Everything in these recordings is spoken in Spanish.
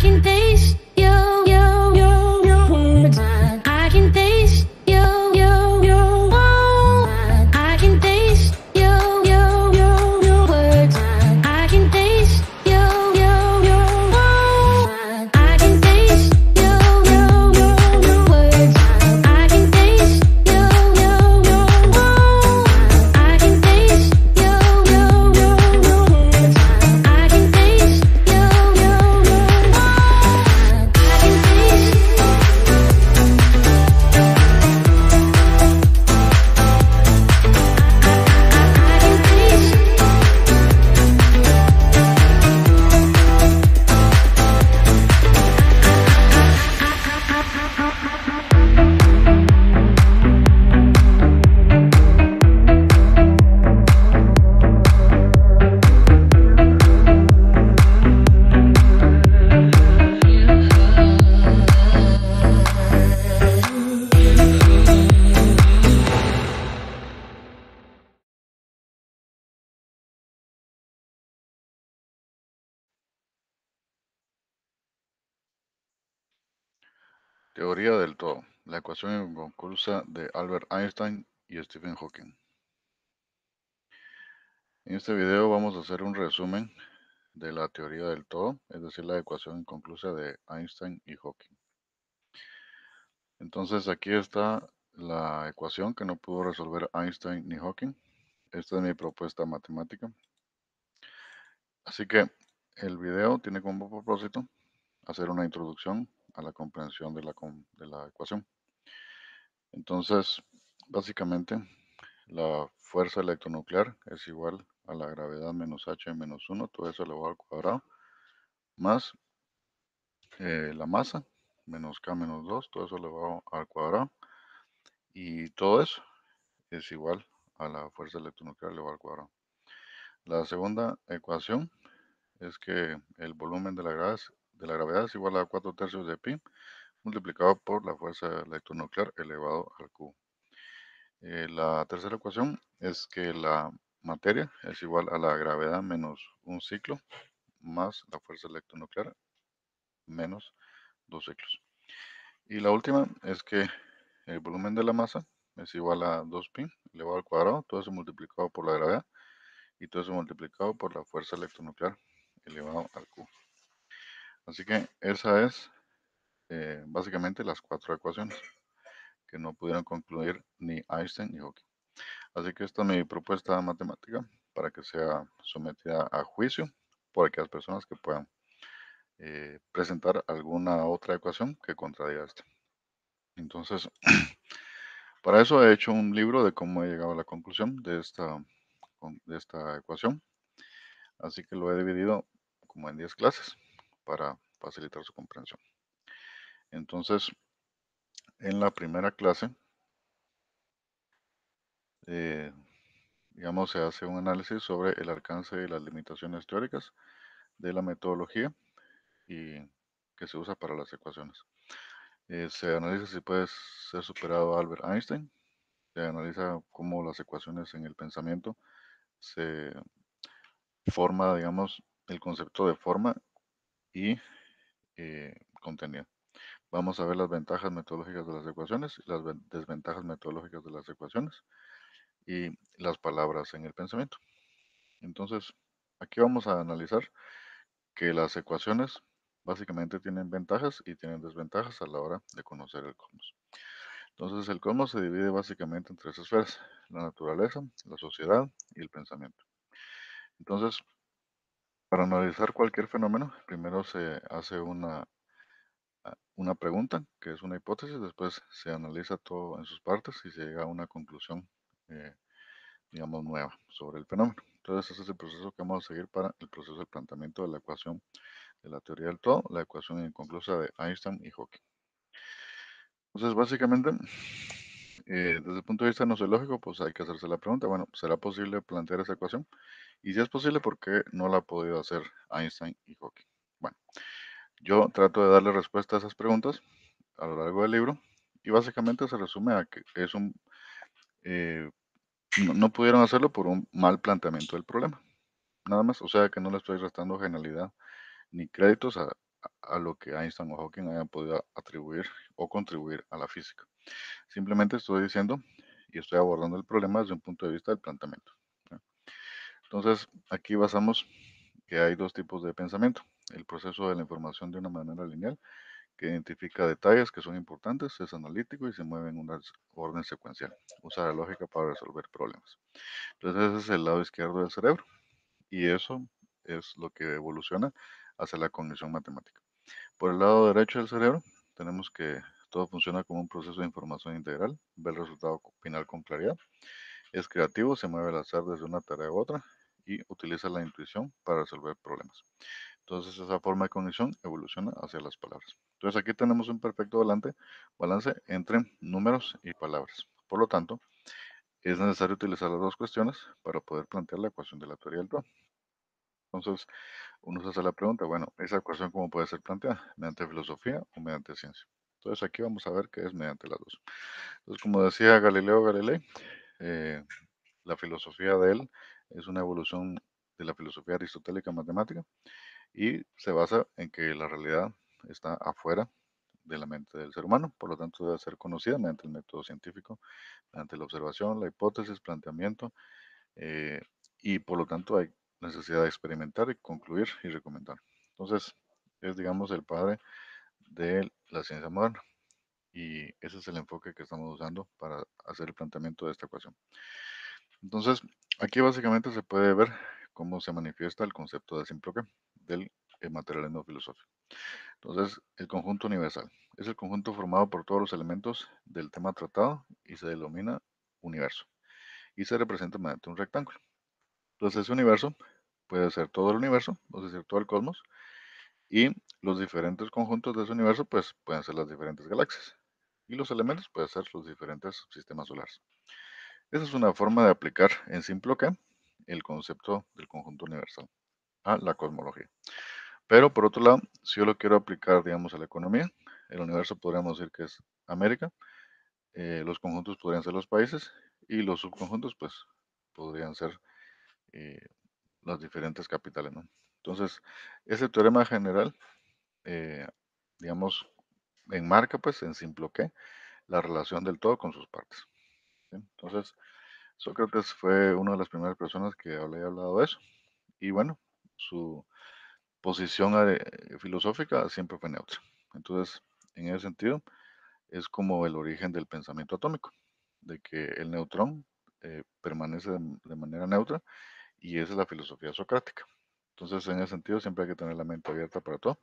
can taste your words. I can taste your I can taste your words. I can taste your I can taste your words. I can taste your I can taste your words. I can taste Teoría del todo. La ecuación inconclusa de Albert Einstein y Stephen Hawking. En este video vamos a hacer un resumen de la teoría del todo, es decir, la ecuación inconclusa de Einstein y Hawking. Entonces aquí está la ecuación que no pudo resolver Einstein ni Hawking. Esta es mi propuesta matemática. Así que el video tiene como propósito hacer una introducción a la comprensión de la ecuación. Entonces, básicamente, la fuerza electronuclear es igual a la gravedad menos h menos 1, todo eso elevado al cuadrado, más la masa, menos k menos 2, todo eso elevado al cuadrado, y todo eso es igual a la fuerza electronuclear elevado al cuadrado. La segunda ecuación es que el volumen de la gravedad es igual a 4 tercios de pi multiplicado por la fuerza electronuclear elevado al cubo. La tercera ecuación es que la materia es igual a la gravedad menos un ciclo más la fuerza electronuclear menos 2 ciclos. Y la última es que el volumen de la masa es igual a 2pi elevado al cuadrado, todo eso multiplicado por la gravedad y todo eso multiplicado por la fuerza electronuclear elevado al cubo. Así que esa es básicamente las 4 ecuaciones que no pudieron concluir ni Einstein ni Hawking. Así que esta es mi propuesta matemática para que sea sometida a juicio por aquellas personas que puedan presentar alguna otra ecuación que contradiga esta. Entonces, para eso he hecho un libro de cómo he llegado a la conclusión de esta ecuación. Así que lo he dividido como en 10 clases para facilitar su comprensión. Entonces, en la primera clase, digamos, se hace un análisis sobre el alcance y las limitaciones teóricas de la metodología y que se usa para las ecuaciones. Se analiza si puede ser superado a Albert Einstein. Se analiza cómo las ecuaciones en el pensamiento se forma, digamos, el concepto de forma y contenido. Vamos a ver las ventajas metodológicas de las ecuaciones, las desventajas metodológicas de las ecuaciones y las palabras en el pensamiento. Entonces, aquí vamos a analizar que las ecuaciones básicamente tienen ventajas y tienen desventajas a la hora de conocer el cosmos. Entonces, el cosmos se divide básicamente en 3 esferas: la naturaleza, la sociedad y el pensamiento. Entonces, para analizar cualquier fenómeno, primero se hace una pregunta, que es una hipótesis, después se analiza todo en sus partes y se llega a una conclusión, digamos, nueva sobre el fenómeno. Entonces, ese es el proceso que vamos a seguir para el proceso del planteamiento de la ecuación de la teoría del todo, la ecuación inconclusa de Einstein y Hawking. Entonces, básicamente, desde el punto de vista nosológico, pues hay que hacerse la pregunta, bueno, ¿será posible plantear esa ecuación? Y si es posible, ¿por qué no la ha podido hacer Einstein y Hawking? Bueno, yo trato de darle respuesta a esas preguntas a lo largo del libro y básicamente se resume a que es no pudieron hacerlo por un mal planteamiento del problema. Nada más, o sea que no le estoy restando genialidad ni créditos a lo que Einstein o Hawking hayan podido atribuir o contribuir a la física. Simplemente estoy diciendo y estoy abordando el problema desde un punto de vista del planteamiento. Entonces, aquí basamos que hay dos tipos de pensamiento. El proceso de la información de una manera lineal, que identifica detalles que son importantes, es analítico y se mueve en una orden secuencial. Usa la lógica para resolver problemas. Entonces, ese es el lado izquierdo del cerebro y eso es lo que evoluciona hacia la cognición matemática. Por el lado derecho del cerebro, tenemos que todo funciona como un proceso de información integral, ve el resultado final con claridad, es creativo, se mueve al azar desde una tarea a otra y utiliza la intuición para resolver problemas. Entonces esa forma de cognición evoluciona hacia las palabras. Entonces aquí tenemos un perfecto balance entre números y palabras. Por lo tanto, es necesario utilizar las dos cuestiones para poder plantear la ecuación de la teoría del todo. Entonces, uno se hace la pregunta, bueno, ¿esa ecuación cómo puede ser planteada? ¿Mediante filosofía o mediante ciencia? Entonces aquí vamos a ver que es mediante las dos. Entonces, como decía Galileo Galilei, eh, la filosofía de él es una evolución de la filosofía aristotélica matemática y se basa en que la realidad está afuera de la mente del ser humano, por lo tanto debe ser conocida mediante el método científico, mediante la observación, la hipótesis, planteamiento, eh, y por lo tanto hay necesidad de experimentar y concluir y recomendar. Entonces, es digamos el padre de la ciencia moderna y ese es el enfoque que estamos usando para hacer el planteamiento de esta ecuación. Entonces, aquí básicamente se puede ver cómo se manifiesta el concepto de simple que del materialismo filosófico. Entonces, el conjunto universal es el conjunto formado por todos los elementos del tema tratado y se denomina universo y se representa mediante un rectángulo. Entonces, ese universo puede ser todo el universo, es decir, todo el cosmos, y los diferentes conjuntos de ese universo pues pueden ser las diferentes galaxias y los elementos pueden ser los diferentes sistemas solares. Esa es una forma de aplicar en simple que el concepto del conjunto universal a la cosmología. Pero por otro lado, si yo lo quiero aplicar, digamos, a la economía, el universo podríamos decir que es América, los conjuntos podrían ser los países y los subconjuntos, pues, podrían ser eh, las diferentes capitales, ¿no? Entonces, ese teorema general, eh, digamos, enmarca, pues, en simple que la relación del todo con sus partes. ¿Sí? Entonces, Sócrates fue una de las primeras personas que había hablado de eso. Y bueno, su posición filosófica siempre fue neutra. Entonces, en ese sentido, es como el origen del pensamiento atómico, de que el neutrón permanece de manera neutra y esa es la filosofía socrática. Entonces, en ese sentido, siempre hay que tener la mente abierta para todo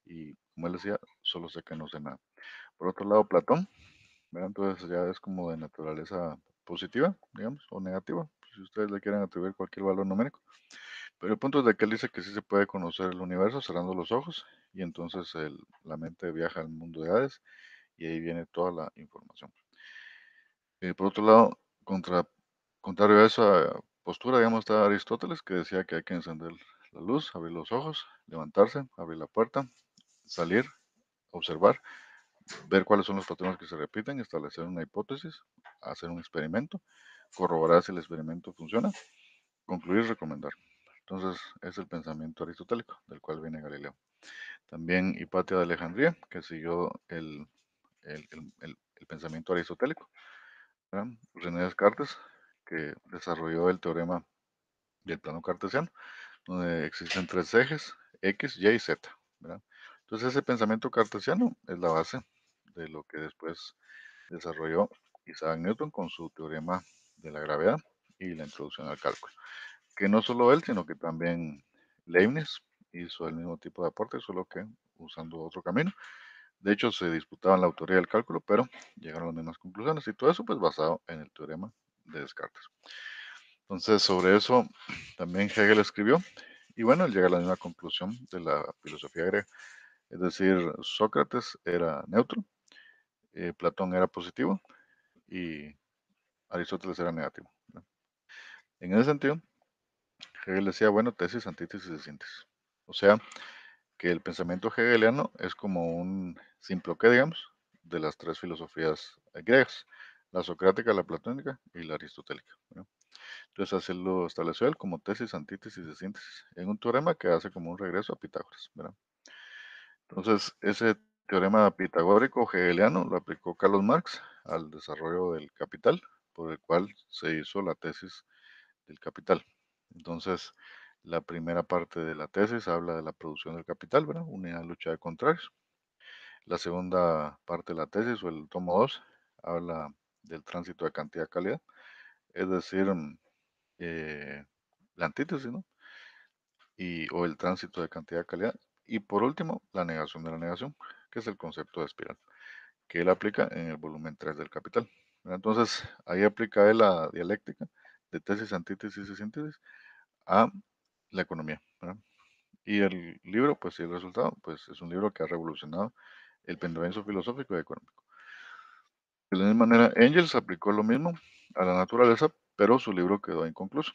y, como él decía, solo sé que no sé nada. Por otro lado, Platón, ¿verdad? Entonces ya es como de naturaleza positiva, digamos, o negativa, si ustedes le quieren atribuir cualquier valor numérico. Pero el punto es de que él dice que sí se puede conocer el universo cerrando los ojos y entonces la mente viaja al mundo de Hades y ahí viene toda la información. Por otro lado, contrario a esa postura, digamos, está Aristóteles que decía que hay que encender la luz, abrir los ojos, levantarse, abrir la puerta, salir, observar, ver cuáles son los patrones que se repiten, establecer una hipótesis, hacer un experimento, corroborar si el experimento funciona, concluir y recomendar. Entonces, es el pensamiento aristotélico, del cual viene Galileo. También Hipatia de Alejandría, que siguió el pensamiento aristotélico. ¿Verdad? René Descartes, que desarrolló el teorema del plano cartesiano, donde existen tres ejes, X, Y y Z. ¿Verdad? Entonces, ese pensamiento cartesiano es la base de lo que después desarrolló Isaac Newton con su teorema de la gravedad y la introducción al cálculo. Que no solo él, sino que también Leibniz hizo el mismo tipo de aporte, solo que usando otro camino. De hecho, se disputaban la autoría del cálculo, pero llegaron a las mismas conclusiones y todo eso pues basado en el teorema de Descartes. Entonces, sobre eso también Hegel escribió y bueno, él llega a la misma conclusión de la filosofía griega. Es decir, Sócrates era neutro, Platón era positivo y Aristóteles era negativo, ¿no? En ese sentido, Hegel decía, bueno, tesis, antítesis y síntesis. O sea, que el pensamiento hegeliano es como un simploqué, digamos, de las tres filosofías griegas, la socrática, la platónica y la aristotélica, ¿no? Entonces así lo estableció él como tesis, antítesis y síntesis, en un teorema que hace como un regreso a Pitágoras, ¿verdad? Entonces, ese teorema pitagórico hegeliano lo aplicó Carlos Marx al desarrollo del capital, por el cual se hizo la tesis del capital. Entonces, la primera parte de la tesis habla de la producción del capital, ¿verdad? Unidad de lucha de contrarios. La segunda parte de la tesis, o el tomo 2, habla del tránsito de cantidad a calidad, es decir, eh, la antítesis, ¿no? O el tránsito de cantidad a calidad. Y por último, la negación de la negación, que es el concepto de espiral, que él aplica en el volumen 3 del Capital. Entonces, ahí aplica él la dialéctica de tesis, antítesis y síntesis a la economía, ¿verdad? Y el libro, pues, y el resultado, pues, es un libro que ha revolucionado el pensamiento filosófico y económico. De la misma manera, Engels aplicó lo mismo a la naturaleza, pero su libro quedó inconcluso.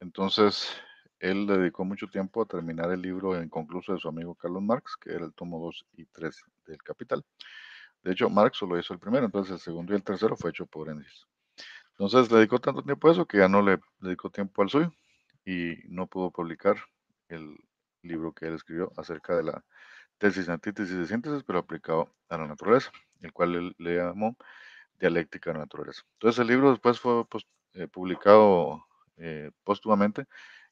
Entonces, él dedicó mucho tiempo a terminar el libro inconcluso de su amigo Carlos Marx, que era el tomo 2 y 3 del Capital. De hecho, Marx solo hizo el primero, entonces el segundo y el tercero fue hecho por Engels. Entonces, le dedicó tanto tiempo a eso que ya no le dedicó tiempo al suyo y no pudo publicar el libro que él escribió acerca de la tesis, antítesis y síntesis, pero aplicado a la naturaleza, el cual él le llamó dialéctica de la naturaleza. Entonces, el libro después fue pues, publicado póstumamente,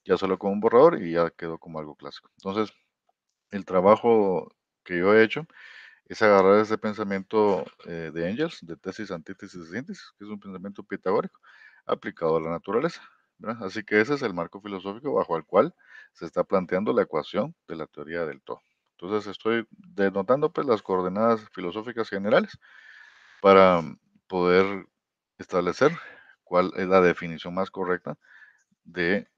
ya solo con un borrador y ya quedó como algo clásico. Entonces, el trabajo que yo he hecho es agarrar ese pensamiento de Engels, de tesis, antítesis y síntesis, que es un pensamiento pitagórico aplicado a la naturaleza, ¿verdad? Así que ese es el marco filosófico bajo el cual se está planteando la ecuación de la teoría del todo. Entonces estoy denotando pues las coordenadas filosóficas generales para poder establecer cuál es la definición más correcta de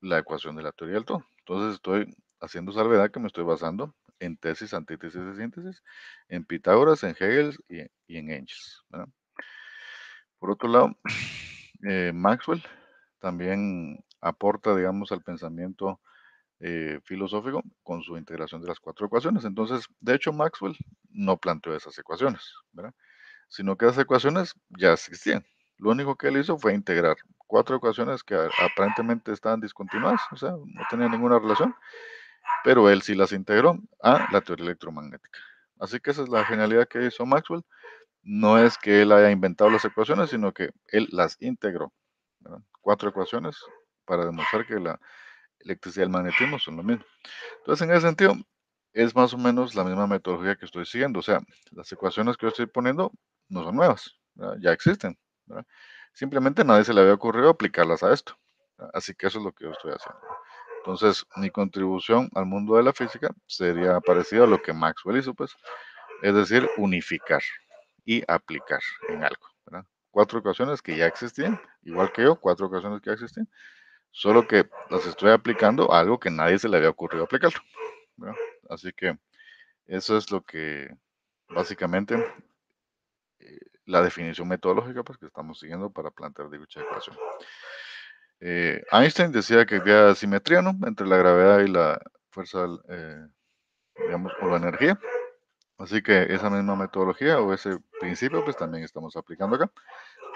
la ecuación de la teoría del todo. Entonces estoy haciendo salvedad que me estoy basando en tesis, antítesis y síntesis, en Pitágoras, en Hegel y en Engels, ¿verdad? Por otro lado, Maxwell también aporta, digamos, al pensamiento filosófico con su integración de las cuatro ecuaciones. Entonces, de hecho, Maxwell no planteó esas ecuaciones, ¿verdad? Sino que esas ecuaciones ya existían. Lo único que él hizo fue integrar cuatro ecuaciones que aparentemente estaban discontinuadas, o sea, no tenían ninguna relación, pero él sí las integró a la teoría electromagnética. Así que esa es la genialidad que hizo Maxwell. No es que él haya inventado las ecuaciones, sino que él las integró, ¿verdad? Cuatro ecuaciones para demostrar que la electricidad y el magnetismo son lo mismo. Entonces, en ese sentido, es más o menos la misma metodología que estoy siguiendo. O sea, las ecuaciones que yo estoy poniendo no son nuevas, ¿verdad? Ya existen, ¿verdad? Simplemente a nadie se le había ocurrido aplicarlas a esto, ¿verdad? Así que eso es lo que yo estoy haciendo. Entonces, mi contribución al mundo de la física sería parecida a lo que Maxwell hizo, pues, es decir, unificar y aplicar en algo, ¿verdad? Cuatro ecuaciones que ya existían, igual que yo, cuatro ecuaciones que ya existían, solo que las estoy aplicando a algo que nadie se le había ocurrido aplicarlo, ¿verdad? Así que eso es lo que básicamente la definición metodológica pues, que estamos siguiendo para plantear dicha ecuación. Einstein decía que había simetría, ¿no?, entre la gravedad y la fuerza, digamos, o la energía. Así que esa misma metodología o ese principio pues también estamos aplicando acá.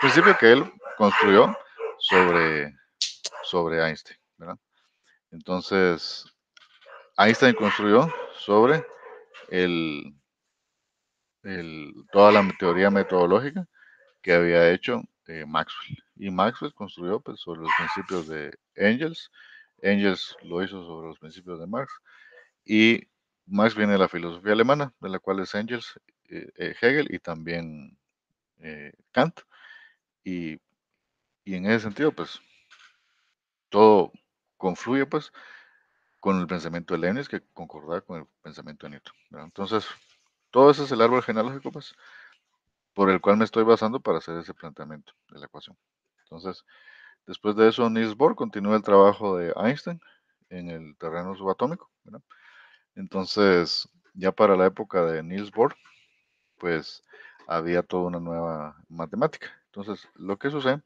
Principio que él construyó sobre, sobre Einstein, ¿verdad? Entonces, Einstein construyó sobre el, toda la teoría metodológica que había hecho Maxwell. Y Maxwell construyó pues, sobre los principios de Engels. Engels lo hizo sobre los principios de Marx. Y Marx viene de la filosofía alemana, de la cual es Engels, Hegel y también Kant. Y, y en ese sentido, pues todo confluye pues con el pensamiento de Leibniz que concordaba con el pensamiento de Newton, ¿verdad? Entonces, todo ese es el árbol genealógico pues por el cual me estoy basando para hacer ese planteamiento de la ecuación. Entonces, después de eso, Niels Bohr continúa el trabajo de Einstein en el terreno subatómico, ¿verdad? Entonces, ya para la época de Niels Bohr, pues había toda una nueva matemática. Entonces, lo que sucede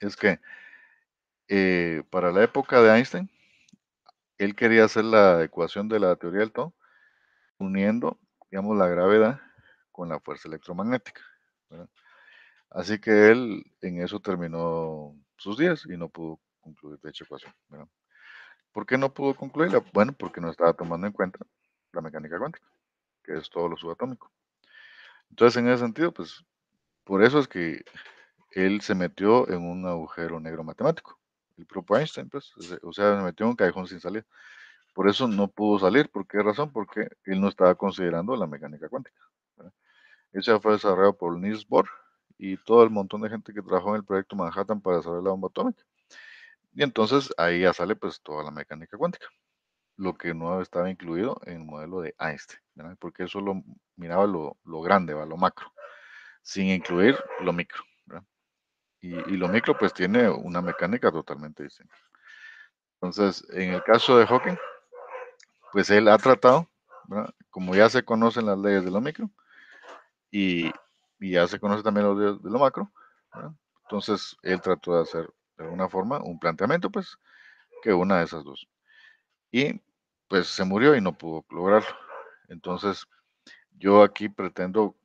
es que para la época de Einstein, él quería hacer la ecuación de la teoría del todo, uniendo, digamos, la gravedad con la fuerza electromagnética, ¿verdad? Así que él en eso terminó sus días y no pudo concluir dicha ecuación, ¿verdad? ¿Por qué no pudo concluirla? Bueno, porque no estaba tomando en cuenta la mecánica cuántica. que es todo lo subatómico. Entonces, en ese sentido, pues, por eso es que él se metió en un agujero negro matemático. El propio Einstein, pues, o sea, se metió en un callejón sin salida. Por eso no pudo salir. ¿Por qué razón? Porque él no estaba considerando la mecánica cuántica, ¿verdad? Ese fue desarrollado por Niels Bohr y todo el montón de gente que trabajó en el proyecto Manhattan para desarrollar la bomba atómica. Y entonces ahí ya sale pues toda la mecánica cuántica, lo que no estaba incluido en el modelo de Einstein, ¿verdad? Porque él solo miraba lo grande, ¿va? Lo macro, sin incluir lo micro, ¿verdad? Y lo micro pues tiene una mecánica totalmente distinta. Entonces, en el caso de Hawking, pues él ha tratado, ¿verdad? Como ya se conocen las leyes de lo micro y, y ya se conoce también los de lo macro, ¿verdad? Entonces él trató de hacer de alguna forma un planteamiento, pues, que una de esas dos. Y pues se murió y no pudo lograrlo. Entonces, yo aquí pretendo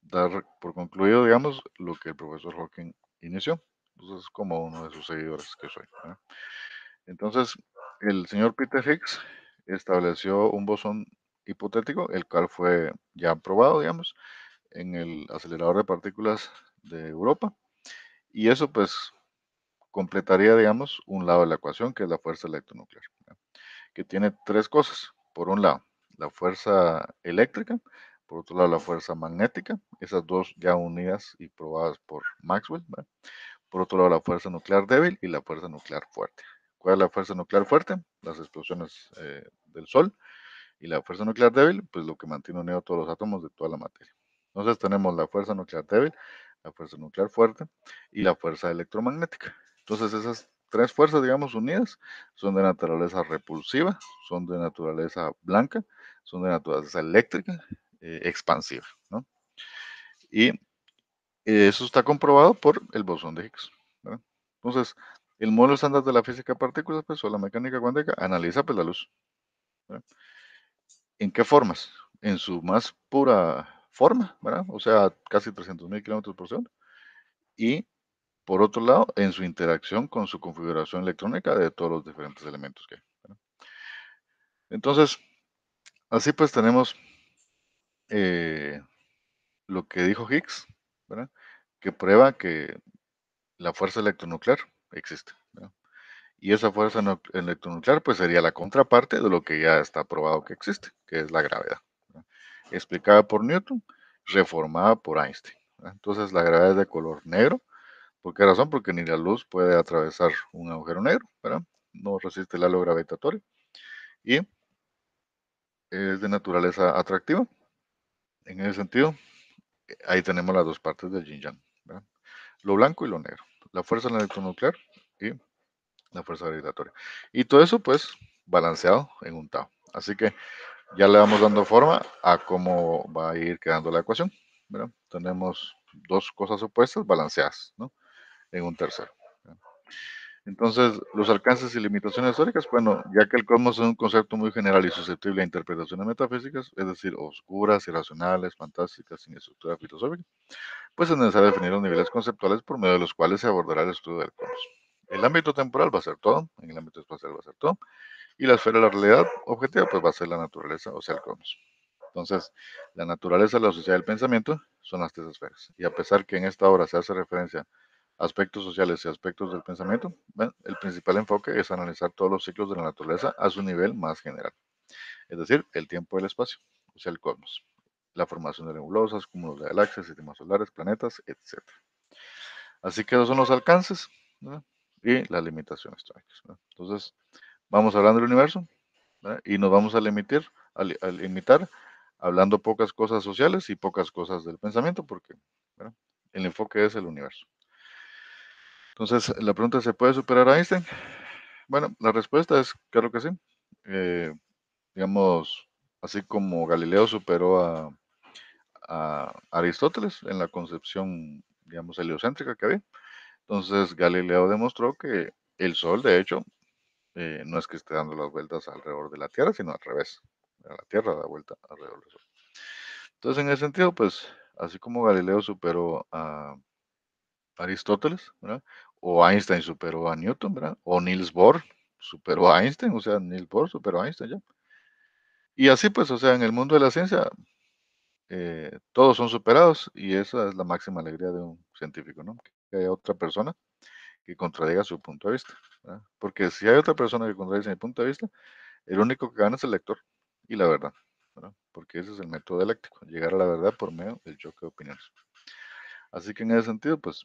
dar por concluido, digamos, lo que el profesor Hawking inició. Entonces, como uno de sus seguidores que soy, ¿verdad? Entonces, el señor Peter Higgs estableció un bosón hipotético, el cual fue ya probado, digamos, en el acelerador de partículas de Europa. Y eso, pues, completaría, digamos, un lado de la ecuación, que es la fuerza electronuclear, ¿verdad? Que tiene tres cosas. Por un lado, la fuerza eléctrica, por otro lado, la fuerza magnética, esas dos ya unidas y probadas por Maxwell, ¿verdad? Por otro lado, la fuerza nuclear débil y la fuerza nuclear fuerte. ¿Cuál es la fuerza nuclear fuerte? Las explosiones del Sol. Y la fuerza nuclear débil, pues lo que mantiene unidos todos los átomos de toda la materia. Entonces tenemos la fuerza nuclear débil, la fuerza nuclear fuerte y la fuerza electromagnética. Entonces esas tres fuerzas, digamos, unidas, son de naturaleza repulsiva, son de naturaleza blanca, son de naturaleza eléctrica, expansiva, ¿no? Y eso está comprobado por el bosón de Higgs, ¿verdad? Entonces, el modelo estándar de la física de partículas, pues, o la mecánica cuántica, analiza pues, la luz, ¿verdad? ¿En qué formas? En su más pura forma, ¿verdad? O sea, casi 300.000 kilómetros por segundo. Y por otro lado, en su interacción con su configuración electrónica de todos los diferentes elementos que hay, ¿verdad? Entonces, así pues tenemos eh, lo que dijo Higgs, ¿verdad? Que prueba que la fuerza electronuclear existe, ¿verdad? Y esa fuerza electronuclear pues sería la contraparte de lo que ya está probado que existe, que es la gravedad, ¿verdad? Explicada por Newton, reformada por Einstein, ¿verdad? Entonces la gravedad es de color negro. ¿Por qué razón? Porque ni la luz puede atravesar un agujero negro, ¿verdad? No resiste el halo gravitatorio y es de naturaleza atractiva. En ese sentido, ahí tenemos las dos partes del yin yang, ¿verdad? Lo blanco y lo negro, la fuerza electronuclear y la fuerza gravitatoria. Y todo eso, pues, balanceado en un Tao. Así que ya le vamos dando forma a cómo va a ir quedando la ecuación, ¿verdad? Tenemos dos cosas opuestas balanceadas, ¿no? En un tercero, ¿verdad? Entonces, los alcances y limitaciones históricas, bueno, ya que el cosmos es un concepto muy general y susceptible a interpretaciones metafísicas, es decir, oscuras, irracionales, fantásticas, sin estructura filosófica, pues es necesario definir los niveles conceptuales por medio de los cuales se abordará el estudio del cosmos. El ámbito temporal va a ser todo, en el ámbito espacial va a ser todo, y la esfera de la realidad objetiva pues va a ser la naturaleza, o sea, el cosmos. Entonces, la naturaleza, la sociedad y el pensamiento son las tres esferas. Y a pesar que en esta obra se hace referencia a aspectos sociales y aspectos del pensamiento, ¿ven? El principal enfoque es analizar todos los ciclos de la naturaleza a su nivel más general, es decir, el tiempo y el espacio, o sea, el cosmos, la formación de nebulosas, cúmulos de galaxias, sistemas solares, planetas, etc. Así que esos son los alcances, ¿verdad? Y las limitaciones teóricas, ¿verdad? Entonces, vamos hablando del universo, ¿verdad? Y nos vamos a limitar hablando pocas cosas sociales y pocas cosas del pensamiento, porque, ¿verdad? El enfoque es el universo. Entonces, la pregunta, ¿se puede superar a Einstein? Bueno, la respuesta es claro que sí. Eh, digamos, así como Galileo superó a Aristóteles en la concepción, digamos, heliocéntrica que había. Entonces, Galileo demostró que el Sol, de hecho, no es que esté dando las vueltas alrededor de la Tierra, sino al revés. La Tierra da vuelta alrededor del Sol. Entonces, en ese sentido, pues, así como Galileo superó a Aristóteles, ¿verdad? O Einstein superó a Newton, ¿verdad? O Niels Bohr superó a Einstein, o sea, Niels Bohr superó a Einstein ya. Y así, pues, o sea, en el mundo de la ciencia, todos son superados y esa es la máxima alegría de un científico, ¿no? Que haya otra persona que contradiga su punto de vista, ¿verdad? Porque si hay otra persona que contradice mi punto de vista, el único que gana es el lector y la verdad, ¿verdad? Porque ese es el método dialéctico, llegar a la verdad por medio del choque de opiniones. Así que en ese sentido, pues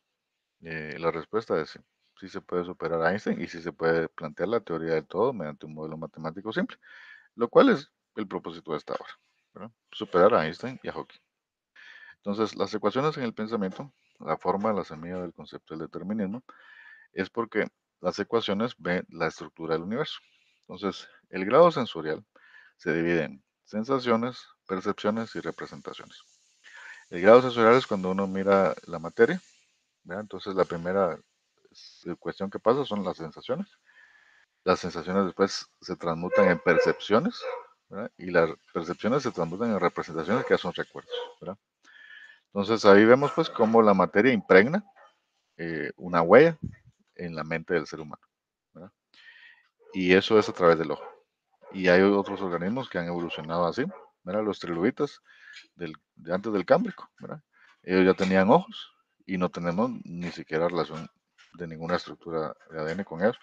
la respuesta es sí. Sí se puede superar a Einstein y sí se puede plantear la teoría del todo mediante un modelo matemático simple, lo cual es el propósito de esta obra, ¿verdad? Superar a Einstein y a Hawking. Entonces, las ecuaciones en el pensamiento, la forma, la semilla del concepto del determinismo, es porque las ecuaciones ven la estructura del universo. Entonces, el grado sensorial se divide en sensaciones, percepciones y representaciones. El grado sensorial es cuando uno mira la materia, ¿verdad? Entonces, la primera cuestión que pasa son las sensaciones. Las sensaciones después se transmutan en percepciones, ¿verdad? Y las percepciones se transmutan en representaciones que ya son recuerdos, ¿verdad? Entonces, ahí vemos pues cómo la materia impregna una huella en la mente del ser humano, ¿verdad? Y eso es a través del ojo. Y hay otros organismos que han evolucionado así, ¿verdad? Los trilobitas de antes del Cámbrico, ¿verdad? Ellos ya tenían ojos y no tenemos ni siquiera relación de ninguna estructura de ADN con ellos,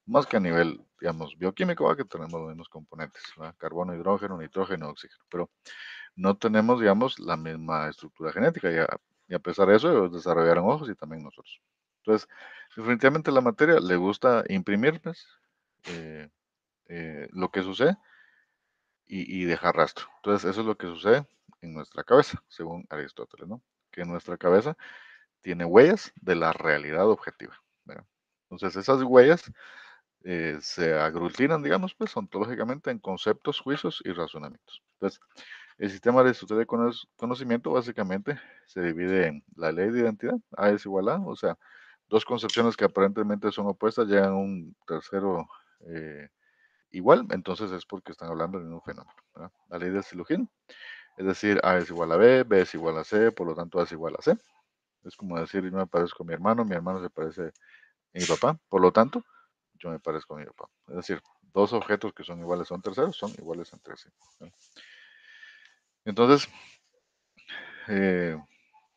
más que a nivel, digamos, bioquímico, ¿verdad? Que tenemos los mismos componentes, ¿verdad? Carbono, hidrógeno, nitrógeno, oxígeno, pero no tenemos, digamos, la misma estructura genética y a pesar de eso, ellos desarrollaron ojos y también nosotros. Entonces, definitivamente la materia le gusta imprimirles eh, lo que sucede y dejar rastro. Entonces, eso es lo que sucede en nuestra cabeza, según Aristóteles, ¿no? Que nuestra cabeza tiene huellas de la realidad objetiva, ¿verdad? Entonces, esas huellas se aglutinan, digamos, pues ontológicamente en conceptos, juicios y razonamientos. Entonces, el sistema aristotélico de conocimiento básicamente se divide en la ley de identidad, A es igual a, o sea, dos concepciones que aparentemente son opuestas llegan a un tercero igual, entonces es porque están hablando de un fenómeno, ¿verdad? La ley del silogismo, es decir, A es igual a B es igual a C, por lo tanto A es igual a C. Es como decir, yo me parezco a mi hermano se parece a mi papá, por lo tanto, yo me parezco a mi papá. Es decir, dos objetos que son iguales a un tercero son iguales entre sí, ¿verdad? Entonces, eh,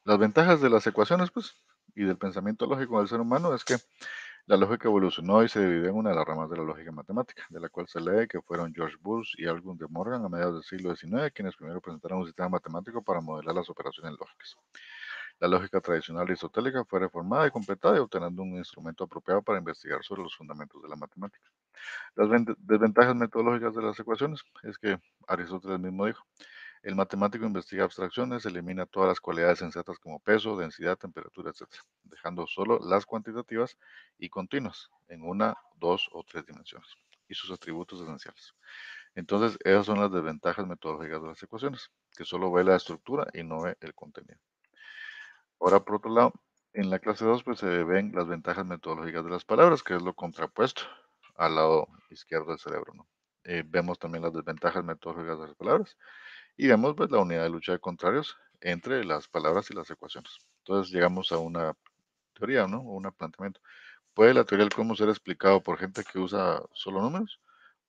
las ventajas de las ecuaciones, pues, y del pensamiento lógico del ser humano es que la lógica evolucionó y se dividió en una de las ramas de la lógica matemática, de la cual se lee que fueron George Boole y Alvin de Morgan a mediados del siglo XIX quienes primero presentaron un sistema matemático para modelar las operaciones lógicas. La lógica tradicional aristotélica fue reformada y completada y obteniendo un instrumento apropiado para investigar sobre los fundamentos de la matemática. Las desventajas metodológicas de las ecuaciones es que Aristóteles mismo dijo, el matemático investiga abstracciones, elimina todas las cualidades sensatas como peso, densidad, temperatura, etcétera, dejando solo las cuantitativas y continuas en una, dos o tres dimensiones y sus atributos esenciales. Entonces, esas son las desventajas metodológicas de las ecuaciones, que solo ve la estructura y no ve el contenido. Ahora, por otro lado, en la clase 2 pues se ven las ventajas metodológicas de las palabras, que es lo contrapuesto al lado izquierdo del cerebro, ¿no? Vemos también las desventajas metodológicas de las palabras y vemos pues la unidad de lucha de contrarios entre las palabras y las ecuaciones. Entonces llegamos a una teoría, ¿no? O un planteamiento. ¿Puede la teoría del cosmos ser explicado por gente que usa solo números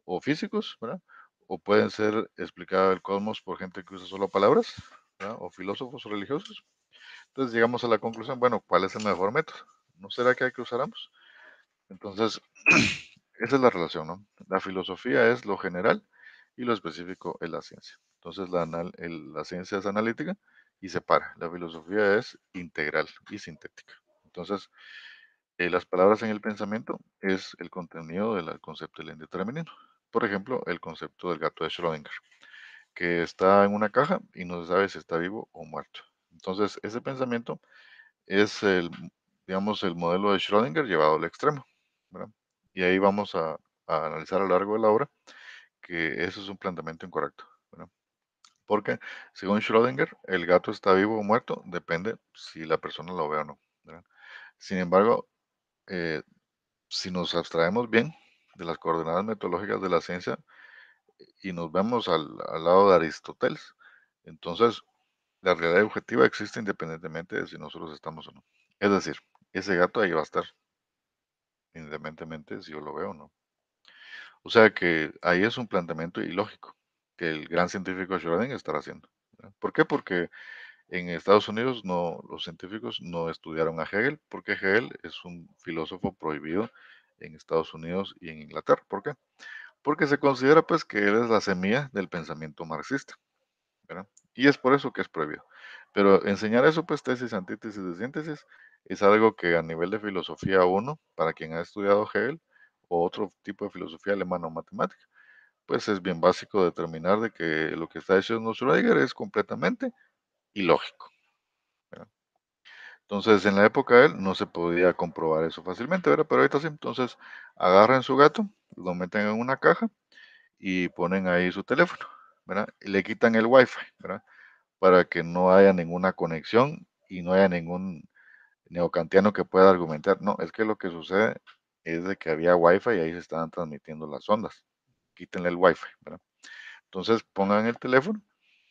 o físicos, ¿verdad? O pueden ser explicado el cosmos por gente que usa solo palabras, ¿verdad? O filósofos o religiosos. Entonces llegamos a la conclusión, bueno, ¿cuál es el mejor método? ¿No será que hay que usar ambos? Entonces, esa es la relación, ¿no? La filosofía es lo general y lo específico es la ciencia. Entonces, la ciencia es analítica y separa. La filosofía es integral y sintética. Entonces, las palabras en el pensamiento es el contenido del concepto del indeterminismo. Por ejemplo, el concepto del gato de Schrödinger, que está en una caja y no se sabe si está vivo o muerto. Entonces, ese pensamiento es digamos, el modelo de Schrödinger llevado al extremo, ¿verdad? Y ahí vamos a analizar a lo largo de la obra que eso es un planteamiento incorrecto, ¿verdad? Porque según Schrödinger, el gato está vivo o muerto, depende si la persona lo ve o no, ¿verdad? Sin embargo, eh, si nos abstraemos bien de las coordenadas metodológicas de la ciencia y nos vemos al lado de Aristóteles, entonces la realidad objetiva existe independientemente de si nosotros estamos o no. Es decir, ese gato ahí va a estar, independientemente si yo lo veo o no. O sea que ahí es un planteamiento ilógico que el gran científico Schrödinger estará haciendo. ¿verdad? ¿Por qué? Porque en Estados Unidos los científicos no estudiaron a Hegel, porque Hegel es un filósofo prohibido en Estados Unidos y en Inglaterra. ¿Por qué? Porque se considera pues que él es la semilla del pensamiento marxista, ¿verdad? Y es por eso que es prohibido. Pero enseñar eso, pues tesis, antítesis, de síntesis, es algo que a nivel de filosofía uno, para quien ha estudiado Hegel o otro tipo de filosofía alemana o matemática, pues es bien básico determinar de que lo que está diciendo Schrödinger es completamente ilógico, ¿verdad? Entonces, en la época de él no se podía comprobar eso fácilmente, ¿verdad? Pero ahorita sí, entonces agarran su gato, lo meten en una caja y ponen ahí su teléfono, ¿verdad? Y le quitan el wifi, ¿verdad? Para que no haya ninguna conexión y no haya ningún neocantiano que pueda argumentar. No, es que lo que sucede es de que había wifi y ahí se estaban transmitiendo las ondas. Quítenle el wifi, ¿verdad? Entonces pongan el teléfono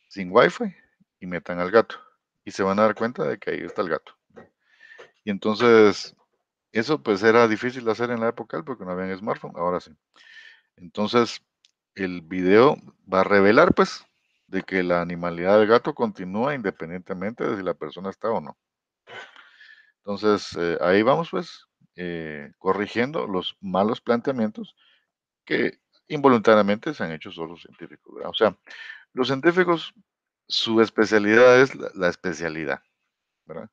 sin wifi y metan al gato. Y se van a dar cuenta de que ahí está el gato. Y entonces, eso pues era difícil de hacer en la época de él porque no había smartphone, ahora sí. Entonces, el video va a revelar pues de que la animalidad del gato continúa independientemente de si la persona está o no. Entonces, ahí vamos pues corrigiendo los malos planteamientos que involuntariamente se han hecho solo los científicos, ¿verdad? O sea, los científicos, su especialidad es la especialidad, ¿verdad?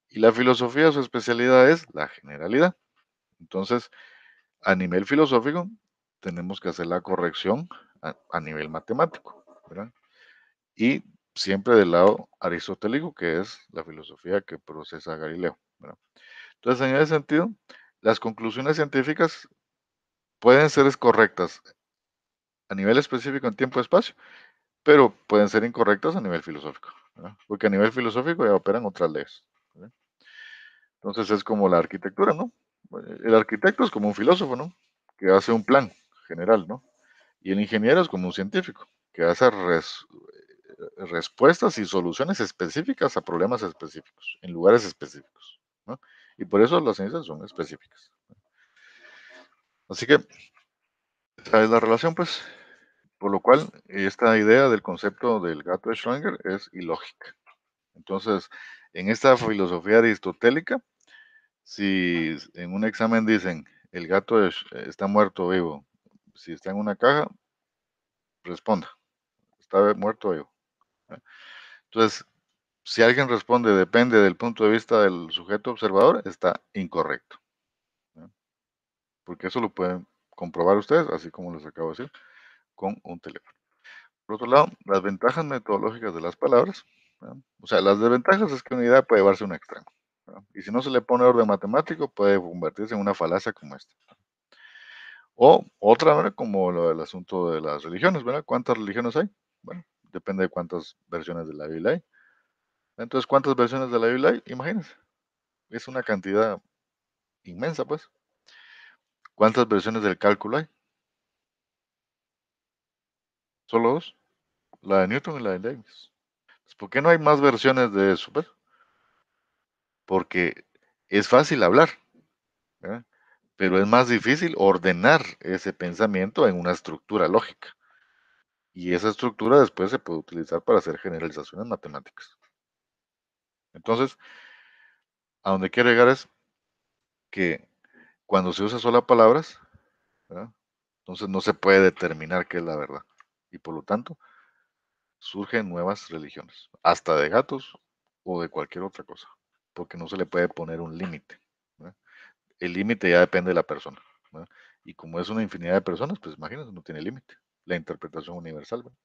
Y la filosofía, su especialidad es la generalidad. Entonces, a nivel filosófico, tenemos que hacer la corrección a nivel matemático, ¿verdad? Y siempre del lado aristotélico, que es la filosofía que procesa Galileo, ¿verdad? Entonces, en ese sentido, las conclusiones científicas pueden ser correctas a nivel específico en tiempo y espacio, pero pueden ser incorrectas a nivel filosófico, ¿verdad? Porque a nivel filosófico ya operan otras leyes, ¿verdad? Entonces es como la arquitectura, ¿no? El arquitecto es como un filósofo, ¿no? Que hace un plan general, ¿no? Y el ingeniero es como un científico, que hace respuestas y soluciones específicas a problemas específicos, en lugares específicos, ¿no? Y por eso las ciencias son específicas. Así que esa es la relación, pues, por lo cual esta idea del concepto del gato de Schrödinger es ilógica. Entonces, en esta filosofía aristotélica, si en un examen dicen el gato está muerto o vivo, si está en una caja, responda, está muerto o vivo, ¿eh? Entonces, si alguien responde depende del punto de vista del sujeto observador, está incorrecto, ¿no? Porque eso lo pueden comprobar ustedes, así como les acabo de decir, con un teléfono. Por otro lado, las ventajas metodológicas de las palabras, ¿no? O sea, las desventajas es que una idea puede llevarse a un extremo, ¿no? Y si no se le pone orden matemático, puede convertirse en una falacia como esta. O otra, ¿verdad? Como lo del asunto de las religiones, ¿verdad? ¿Cuántas religiones hay? Bueno, depende de cuántas versiones de la Biblia hay. Entonces, ¿cuántas versiones de la Biblia hay? Imagínense, es una cantidad inmensa, pues. ¿Cuántas versiones del cálculo hay? Solo dos, la de Newton y la de Davis. Pues, ¿por qué no hay más versiones de eso? Pues, porque es fácil hablar, ¿verdad? Pero es más difícil ordenar ese pensamiento en una estructura lógica. Y esa estructura después se puede utilizar para hacer generalizaciones matemáticas. Entonces, a donde quiero llegar es que cuando se usa sola palabras, ¿verdad? Entonces no se puede determinar qué es la verdad. Y por lo tanto, surgen nuevas religiones, hasta de gatos o de cualquier otra cosa, porque no se le puede poner un límite, ¿verdad? El límite ya depende de la persona, ¿verdad? Y como es una infinidad de personas, pues imagínense, no tiene límite. La interpretación universal, ¿verdad?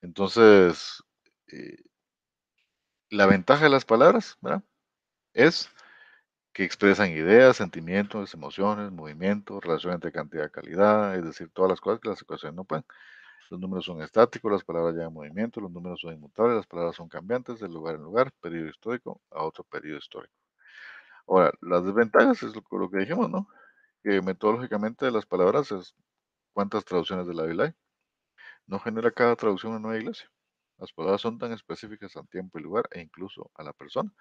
Entonces, eh, la ventaja de las palabras, ¿verdad? Es que expresan ideas, sentimientos, emociones, movimientos, relación entre cantidad y calidad, es decir, todas las cosas que las ecuaciones no pueden. Los números son estáticos, las palabras llevan movimiento, los números son inmutables, las palabras son cambiantes de lugar en lugar, periodo histórico a otro periodo histórico. Ahora, las desventajas es lo que dijimos, ¿no? Que metodológicamente las palabras es cuántas traducciones de la Biblia hay. No genera cada traducción una nueva iglesia. Las palabras son tan específicas al tiempo y lugar e incluso a la persona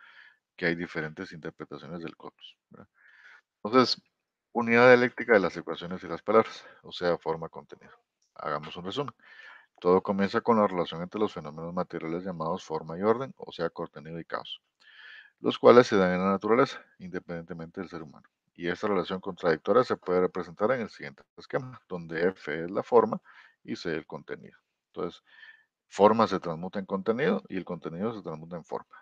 que hay diferentes interpretaciones del corpus, ¿verdad? Entonces, unidad dialéctica de las ecuaciones y las palabras, o sea, forma, contenido. Hagamos un resumen. todo comienza con la relación entre los fenómenos materiales llamados forma y orden, o sea, contenido y caos, los cuales se dan en la naturaleza, independientemente del ser humano. Y esta relación contradictoria se puede representar en el siguiente esquema, donde F es la forma y C el contenido. Entonces, forma se transmuta en contenido y el contenido se transmuta en forma.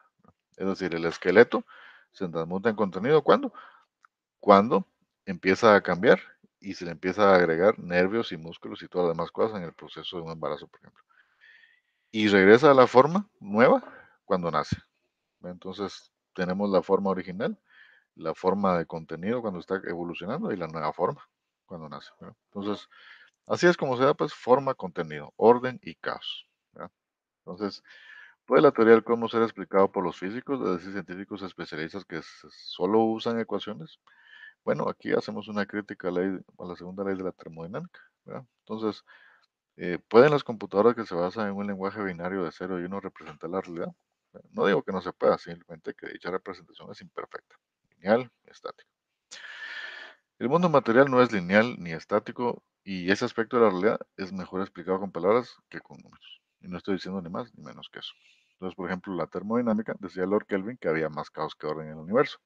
Es decir, el esqueleto se transmuta en contenido cuando empieza a cambiar y se le empieza a agregar nervios y músculos y todas las demás cosas en el proceso de un embarazo, por ejemplo. Y regresa a la forma nueva cuando nace. Entonces, tenemos la forma original, la forma de contenido cuando está evolucionando y la nueva forma cuando nace. Entonces, así es como se da, pues, forma, contenido, orden y caos. Entonces, puede la teoría del cosmos ser explicado por los físicos, es decir, científicos especialistas que solo usan ecuaciones. Bueno, aquí hacemos una crítica a la segunda ley de la termodinámica. Entonces, ¿pueden las computadoras que se basan en un lenguaje binario de 0 y 1 representar la realidad? No digo que no se pueda, simplemente que dicha representación es imperfecta, lineal, estática. El mundo material no es lineal ni estático y ese aspecto de la realidad es mejor explicado con palabras que con números. Y no estoy diciendo ni más ni menos que eso. Entonces, por ejemplo, la termodinámica, decía Lord Kelvin que había más caos que orden en el universo.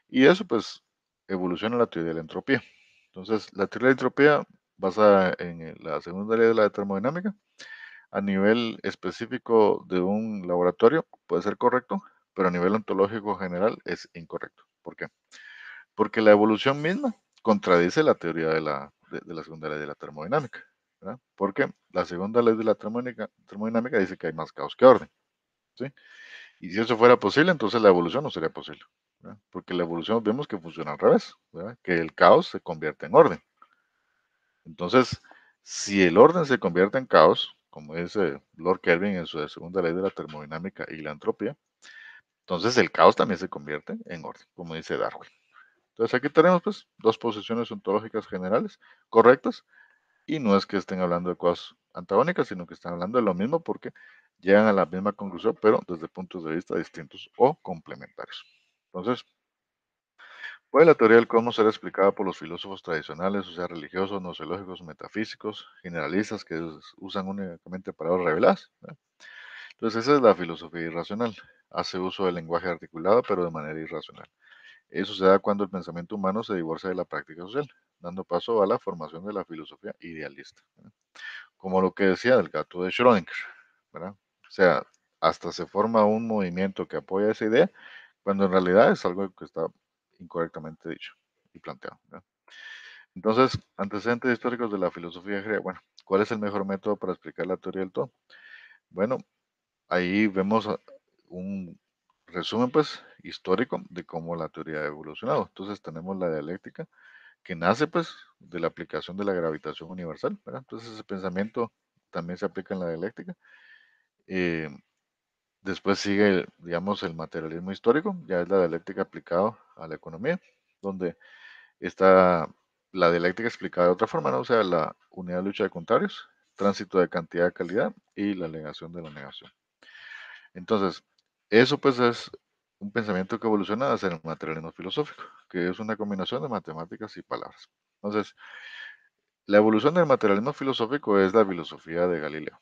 Y eso pues evoluciona la teoría de la entropía. Entonces, la teoría de la entropía basada en la segunda ley de la termodinámica a nivel específico de un laboratorio puede ser correcto, pero a nivel ontológico general es incorrecto. ¿Por qué? Porque la evolución misma contradice la teoría de la segunda ley de la termodinámica. ¿Verdad? Porque la segunda ley de la termodinámica dice que hay más caos que orden. ¿Sí? Y si eso fuera posible, entonces la evolución no sería posible. ¿Verdad? Porque la evolución vemos que funciona al revés, ¿verdad? Que el caos se convierte en orden. Entonces, si el orden se convierte en caos, como dice Lord Kelvin en su segunda ley de la termodinámica y la entropía, entonces el caos también se convierte en orden, como dice Darwin. Entonces aquí tenemos pues dos posiciones ontológicas generales correctas y no es que estén hablando de cosas antagónicas, sino que están hablando de lo mismo porque llegan a la misma conclusión, pero desde puntos de vista distintos o complementarios. Entonces, puede la teoría del cosmos ser explicada por los filósofos tradicionales, o sea, religiosos, gnoseológicos, metafísicos, generalistas que usan únicamente palabras reveladas. Entonces, esa es la filosofía irracional. Hace uso del lenguaje articulado, pero de manera irracional. Eso se da cuando el pensamiento humano se divorcia de la práctica social, dando paso a la formación de la filosofía idealista. Como lo que decía del gato de Schrödinger, ¿verdad? O sea, hasta se forma un movimiento que apoya esa idea, cuando en realidad es algo que está incorrectamente dicho y planteado. ¿Verdad? Entonces, antecedentes históricos de la filosofía griega. Bueno, ¿cuál es el mejor método para explicar la teoría del todo? Bueno, ahí vemos un resumen, pues, histórico de cómo la teoría ha evolucionado. Entonces, tenemos la dialéctica, que nace, pues, de la aplicación de la gravitación universal, ¿verdad? Entonces, ese pensamiento también se aplica en la dialéctica. Eh, Después sigue, digamos, el materialismo histórico, ya es la dialéctica aplicada a la economía, donde está la dialéctica explicada de otra forma, ¿no? O sea, la unidad de lucha de contrarios, tránsito de cantidad a calidad y la negación de la negación. Entonces, eso pues es un pensamiento que evoluciona hacia el materialismo filosófico, que es una combinación de matemáticas y palabras. Entonces, la evolución del materialismo filosófico es la filosofía de Galileo.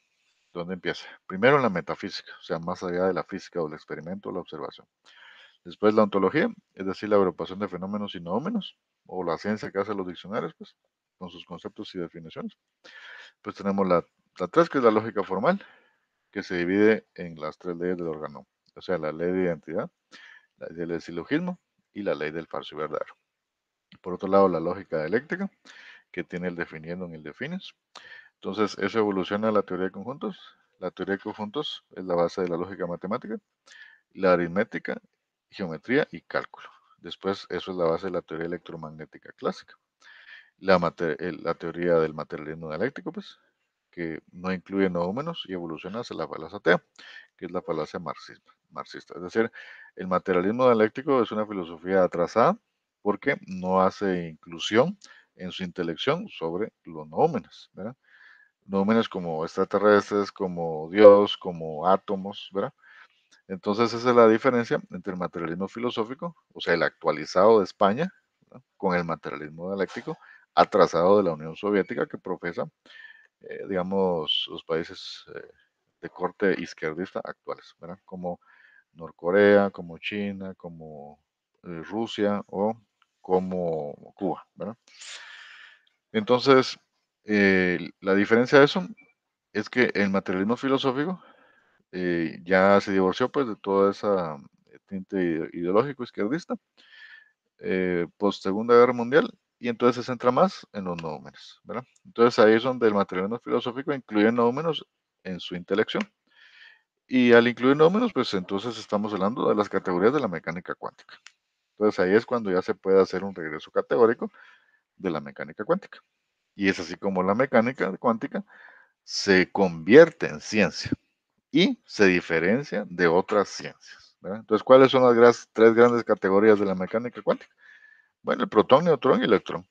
¿Dónde empieza? Primero en la metafísica, o sea, más allá de la física o el experimento o la observación. Después la ontología, es decir, la agrupación de fenómenos y noómenos, o la ciencia que hacen los diccionarios, pues, con sus conceptos y definiciones. Pues tenemos la tres, que es la lógica formal, que se divide en las tres leyes del órgano, o sea, la ley de identidad, la ley del silogismo y la ley del falso y verdadero. Por otro lado, la lógica dialéctica, que tiene el definiendo en el defines. Entonces, eso evoluciona a la teoría de conjuntos. La teoría de conjuntos es la base de la lógica matemática, la aritmética, geometría y cálculo. Después, eso es la base de la teoría electromagnética clásica. La teoría del materialismo dialéctico, pues, que no incluye noómenos y evoluciona hacia la falacia atea, que es la falacia marxista. Es decir, el materialismo dialéctico es una filosofía atrasada porque no hace inclusión en su intelección sobre los noómenos, ¿verdad? Noómenos como extraterrestres, como Dios, como átomos, ¿verdad? Entonces esa es la diferencia entre el materialismo filosófico, o sea, el actualizado de España, ¿verdad? Con el materialismo dialéctico atrasado de la Unión Soviética que profesa digamos, los países de corte izquierdista actuales, ¿verdad? Como Norcorea, como China, como Rusia o como Cuba, ¿verdad? Entonces, la diferencia de eso es que el materialismo filosófico ya se divorció pues de toda esa tinte ideológico izquierdista post Segunda Guerra Mundial y entonces se centra más en los noúmenos, ¿verdad? Entonces ahí es donde el materialismo filosófico incluye noúmenos en su intelección. Y al incluir noúmenos, pues entonces estamos hablando de las categorías de la mecánica cuántica. Entonces ahí es cuando ya se puede hacer un regreso categórico de la mecánica cuántica. Y es así como la mecánica cuántica se convierte en ciencia y se diferencia de otras ciencias, ¿verdad? Entonces, ¿cuáles son las tres grandes categorías de la mecánica cuántica? Bueno, el protón, neutrón y electrón,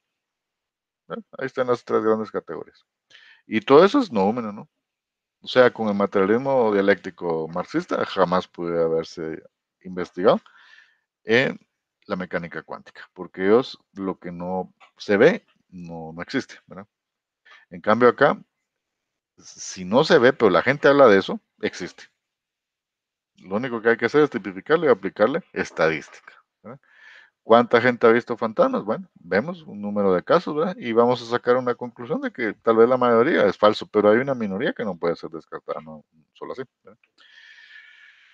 ¿verdad? Ahí están las tres grandes categorías. Y todo eso es noúmeno, ¿no? O sea, con el materialismo dialéctico marxista jamás puede haberse investigado en la mecánica cuántica, porque ellos lo que no se ve no existe, ¿verdad? En cambio acá, si no se ve, pero la gente habla de eso, existe. Lo único que hay que hacer es tipificarle y aplicarle estadística, ¿verdad? ¿Cuánta gente ha visto fantasmas? Bueno, vemos un número de casos, ¿verdad? Y vamos a sacar una conclusión de que tal vez la mayoría es falso, pero hay una minoría que no puede ser descartada, no solo así, ¿verdad?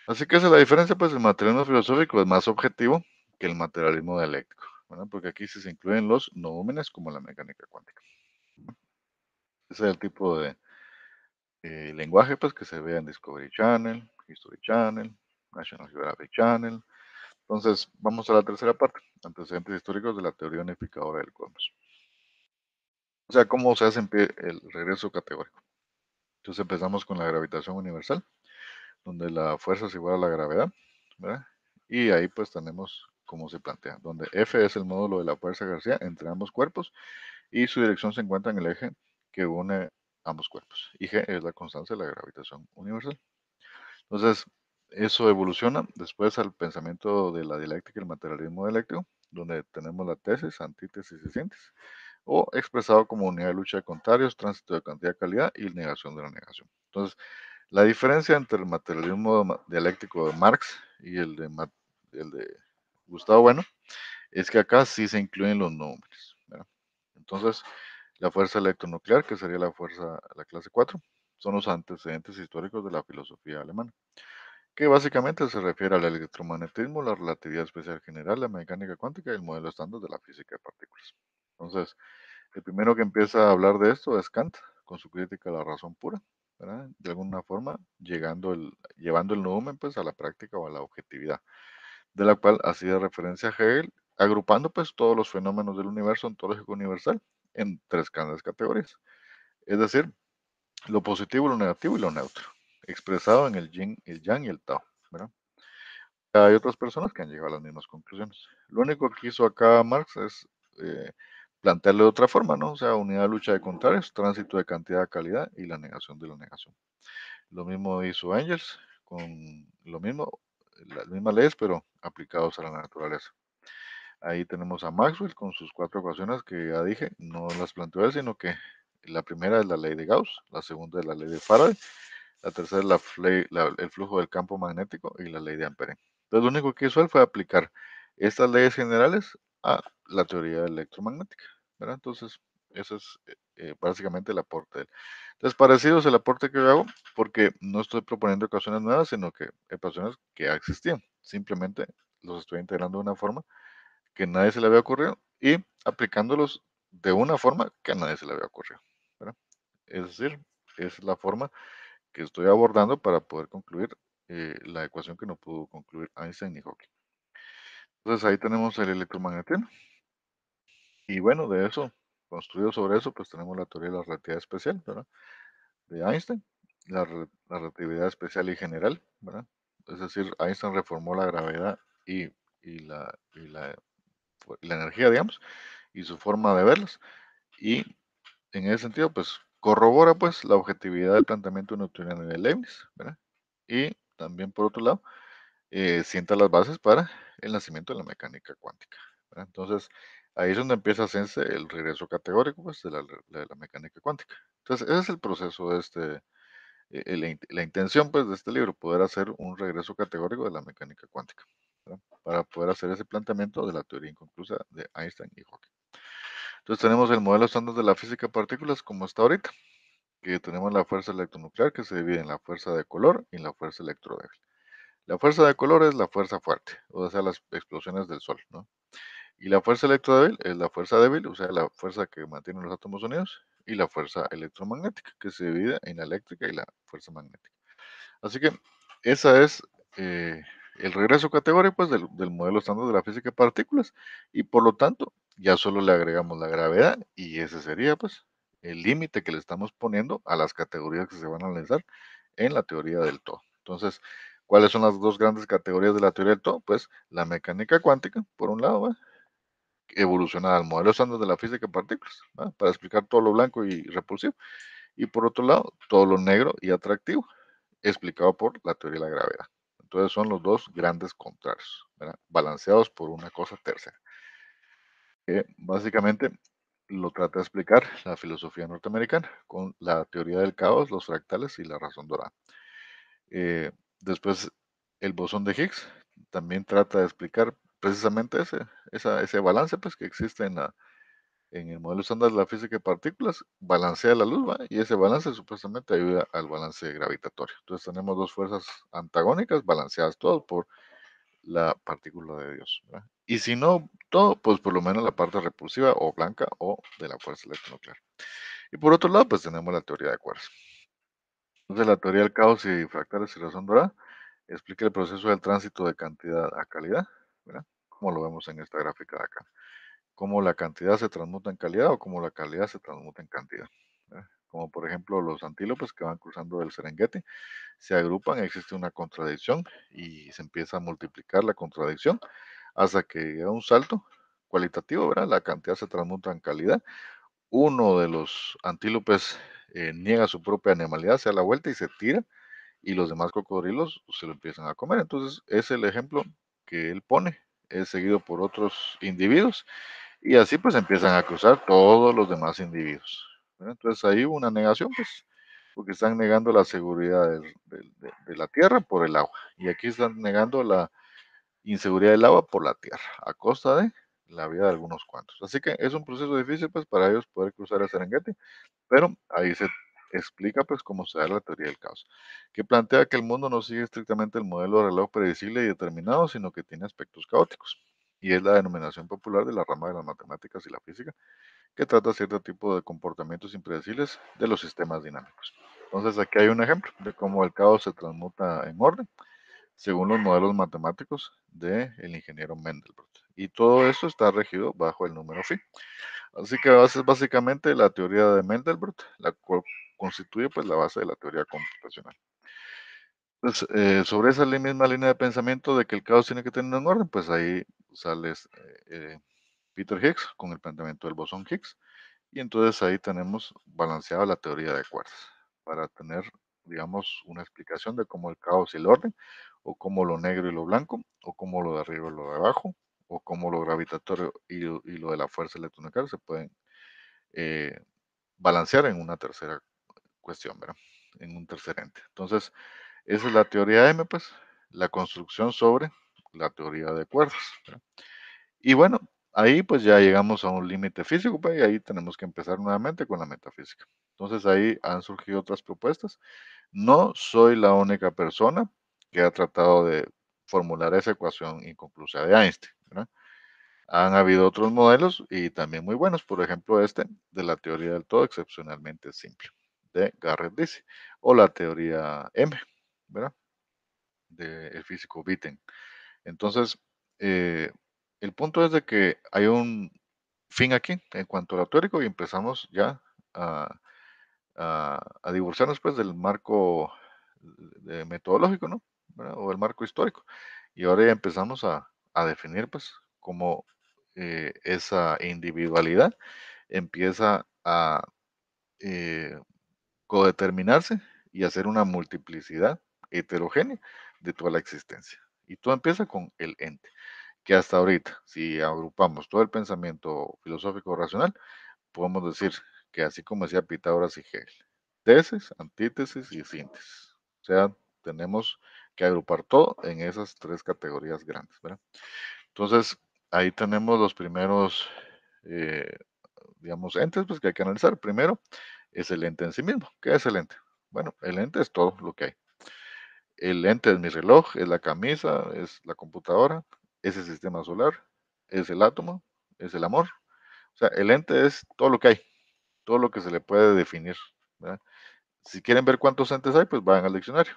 Así que esa es la diferencia, pues el materialismo filosófico es más objetivo que el materialismo dialéctico, ¿verdad? Porque aquí sí se incluyen los noúmenes como la mecánica cuántica. Ese es el tipo de lenguaje, pues, que se ve en Discovery Channel, History Channel, National Geographic Channel. Entonces, vamos a la tercera parte, antecedentes históricos de la teoría unificadora del cosmos. O sea, cómo se hace el regreso categórico. Entonces empezamos con la gravitación universal, donde la fuerza es igual a la gravedad, ¿verdad? Y ahí pues tenemos cómo se plantea, donde F es el módulo de la fuerza ejercida entre ambos cuerpos y su dirección se encuentra en el eje que une ambos cuerpos. Y G es la constante de la gravitación universal. Entonces, eso evoluciona después al pensamiento de la dialéctica y el materialismo dialéctico, donde tenemos la tesis, antítesis y síntesis, o expresado como unidad de lucha de contrarios, tránsito de cantidad-calidad y negación de la negación. Entonces, la diferencia entre el materialismo dialéctico de Marx y el de Gustavo Bueno es que acá sí se incluyen los números, ¿verdad? Entonces, la fuerza electronuclear, que sería la fuerza, la clase 4, son los antecedentes históricos de la filosofía alemana, que básicamente se refiere al electromagnetismo, la relatividad especial general, la mecánica cuántica y el modelo estándar de la física de partículas. Entonces, el primero que empieza a hablar de esto es Kant, con su crítica a la razón pura, ¿verdad? De alguna forma, llevando el numen pues, a la práctica o a la objetividad, de la cual hacía referencia a Hegel, agrupando pues todos los fenómenos del universo ontológico universal en tres grandes categorías, es decir, lo positivo, lo negativo y lo neutro, expresado en el yin, el yang y el tao, ¿verdad? Hay otras personas que han llegado a las mismas conclusiones. Lo único que hizo acá Marx es eh, plantearle de otra forma, ¿no? O sea, unidad de lucha de contrarios, tránsito de cantidad a calidad y la negación de la negación. Lo mismo hizo Engels con lo mismo, las mismas leyes, pero aplicados a la naturaleza. Ahí tenemos a Maxwell con sus cuatro ecuaciones que ya dije, no las planteó él, sino que la primera es la ley de Gauss, la segunda es la ley de Faraday, la tercera es el flujo del campo magnético y la ley de Ampere. Entonces, lo único que hizo él fue aplicar estas leyes generales a la teoría electromagnética, ¿verdad? Entonces, ese es básicamente el aporte de él. Entonces, parecido es el aporte que yo hago, porque no estoy proponiendo ecuaciones nuevas, sino que ecuaciones que ya existían. Simplemente los estoy integrando de una forma que a nadie se le había ocurrido y aplicándolos de una forma que a nadie se le había ocurrido, ¿verdad? Es decir, es la forma que estoy abordando para poder concluir la ecuación que no pudo concluir Einstein ni Hawking. Entonces ahí tenemos el electromagnetismo y bueno, de eso, construido sobre eso, pues tenemos la teoría de la relatividad especial, ¿verdad? De Einstein, la relatividad especial y general, ¿verdad? Es decir, Einstein reformó la gravedad y la energía, digamos, y su forma de verlas. Y en ese sentido, pues corrobora pues la objetividad del planteamiento newtoniano de Leibniz, ¿verdad? Y también por otro lado, sienta las bases para el nacimiento de la mecánica cuántica, ¿verdad? Entonces, Ahí es donde empieza a hacerse el regreso categórico, pues, de la mecánica cuántica. Entonces, ese es el proceso de la intención, pues, de este libro, poder hacer un regreso categórico de la mecánica cuántica, ¿verdad? Para poder hacer ese planteamiento de la teoría inconclusa de Einstein y Hawking. Entonces, tenemos el modelo estándar de la física de partículas como está ahorita, que tenemos la fuerza electronuclear que se divide en la fuerza de color y en la fuerza electrodébil. La fuerza de color es la fuerza fuerte, o sea, las explosiones del Sol, ¿no? Y la fuerza electrodébil es la fuerza débil, o sea, la fuerza que mantiene los átomos unidos, y la fuerza electromagnética, que se divide en la eléctrica y la fuerza magnética. Así que esa es eh, el regreso categórico pues, del modelo estándar de la física de partículas, y por lo tanto ya solo le agregamos la gravedad, y ese sería pues el límite que le estamos poniendo a las categorías que se van a analizar en la teoría del todo. Entonces, ¿cuáles son las dos grandes categorías de la teoría del todo? Pues la mecánica cuántica, por un lado, ¿va? Evolucionada al modelo estándar de la física de partículas, ¿va? Para explicar todo lo blanco y repulsivo. Y por otro lado, todo lo negro y atractivo, explicado por la teoría de la gravedad. Entonces son los dos grandes contrarios, ¿verdad? Balanceados por una cosa tercera, que básicamente lo trata de explicar la filosofía norteamericana con la teoría del caos, los fractales y la razón dorada. Eh, Después, el bosón de Higgs también trata de explicar precisamente ese balance pues, que existe en el modelo estándar de la física de partículas, balancea la luz, ¿va? Y ese balance supuestamente ayuda al balance gravitatorio. Entonces tenemos dos fuerzas antagónicas balanceadas todas por la partícula de Dios, ¿verdad? Y si no todo, pues por lo menos la parte repulsiva o blanca o de la fuerza electronuclear. Y por otro lado, pues tenemos la teoría de cuerdas. Entonces la teoría del caos y fractales y razón dorada explica el proceso del tránsito de cantidad a calidad, ¿verdad? Como lo vemos en esta gráfica de acá. Cómo la cantidad se transmuta en calidad o cómo la calidad se transmuta en cantidad, ¿verdad? Como por ejemplo los antílopes que van cruzando el Serengeti, se agrupan, existe una contradicción y se empieza a multiplicar la contradicción hasta que llega un salto cualitativo, ¿verdad? La cantidad se transmuta en calidad. Uno de los antílopes niega su propia animalidad, se da la vuelta y se tira, y los demás cocodrilos se lo empiezan a comer. Entonces, es el ejemplo que él pone, es seguido por otros individuos, y así pues empiezan a cruzar todos los demás individuos, ¿verdad? Entonces ahí hubo una negación, pues, porque están negando la seguridad de la tierra por el agua. Y aquí están negando la inseguridad del agua por la tierra, a costa de la vida de algunos cuantos. Así que es un proceso difícil, pues, para ellos poder cruzar el Serengeti, pero ahí se explica, pues, cómo se da la teoría del caos, que plantea que el mundo no sigue estrictamente el modelo de reloj predecible y determinado, sino que tiene aspectos caóticos. Y es la denominación popular de la rama de las matemáticas y la física, que trata cierto tipo de comportamientos impredecibles de los sistemas dinámicos. Entonces aquí hay un ejemplo de cómo el caos se transmuta en orden según los modelos matemáticos del ingeniero Mendelbrot. Y todo esto está regido bajo el número phi. Así que es básicamente la teoría de Mendelbrot, la cual constituye pues la base de la teoría computacional. Pues, sobre esa misma línea de pensamiento de que el caos tiene que tener un orden, pues ahí sale Peter Higgs con el planteamiento del bosón Higgs. Y entonces ahí tenemos balanceada la teoría de cuerdas para tener, digamos, una explicación de cómo el caos y el orden, o cómo lo negro y lo blanco, o cómo lo de arriba y lo de abajo, o cómo lo gravitatorio y lo de la fuerza electronuclear se pueden eh, balancear en una tercera cuestión, ¿verdad? En un tercer ente. Entonces, esa es la teoría M, pues, la construcción sobre la teoría de cuerdas, ¿verdad? Y bueno, ahí pues ya llegamos a un límite físico, pues, y ahí tenemos que empezar nuevamente con la metafísica. Entonces ahí han surgido otras propuestas. No soy la única persona que ha tratado de formular esa ecuación inconclusa de Einstein, ¿verdad? Han habido otros modelos y también muy buenos, por ejemplo este de la teoría del todo excepcionalmente simple de Garrett Dice, o la teoría M, ¿verdad? Del físico Witten. Entonces, eh, el punto es de que hay un fin aquí en cuanto a lo teórico y empezamos ya a, a divorciarnos pues del marco metodológico, ¿no? ¿Verdad? O el marco histórico. Y ahora ya empezamos a definir pues cómo esa individualidad empieza a eh, codeterminarse y hacer una multiplicidad heterogénea de toda la existencia. Y todo empieza con el ente, que hasta ahorita, si agrupamos todo el pensamiento filosófico racional, podemos decir que así como decía Pitágoras y Hegel, tesis, antítesis y síntesis. O sea, tenemos que agrupar todo en esas tres categorías grandes, ¿verdad? Entonces, ahí tenemos los primeros, eh, digamos, entes pues, que hay que analizar. Primero es el ente en sí mismo. ¿Qué es el ente? Bueno, el ente es todo lo que hay. El ente es mi reloj, es la camisa, es la computadora, es el sistema solar, es el átomo, es el amor. O sea, el ente es todo lo que hay, todo lo que se le puede definir, ¿verdad? Si quieren ver cuántos entes hay, pues vayan al diccionario.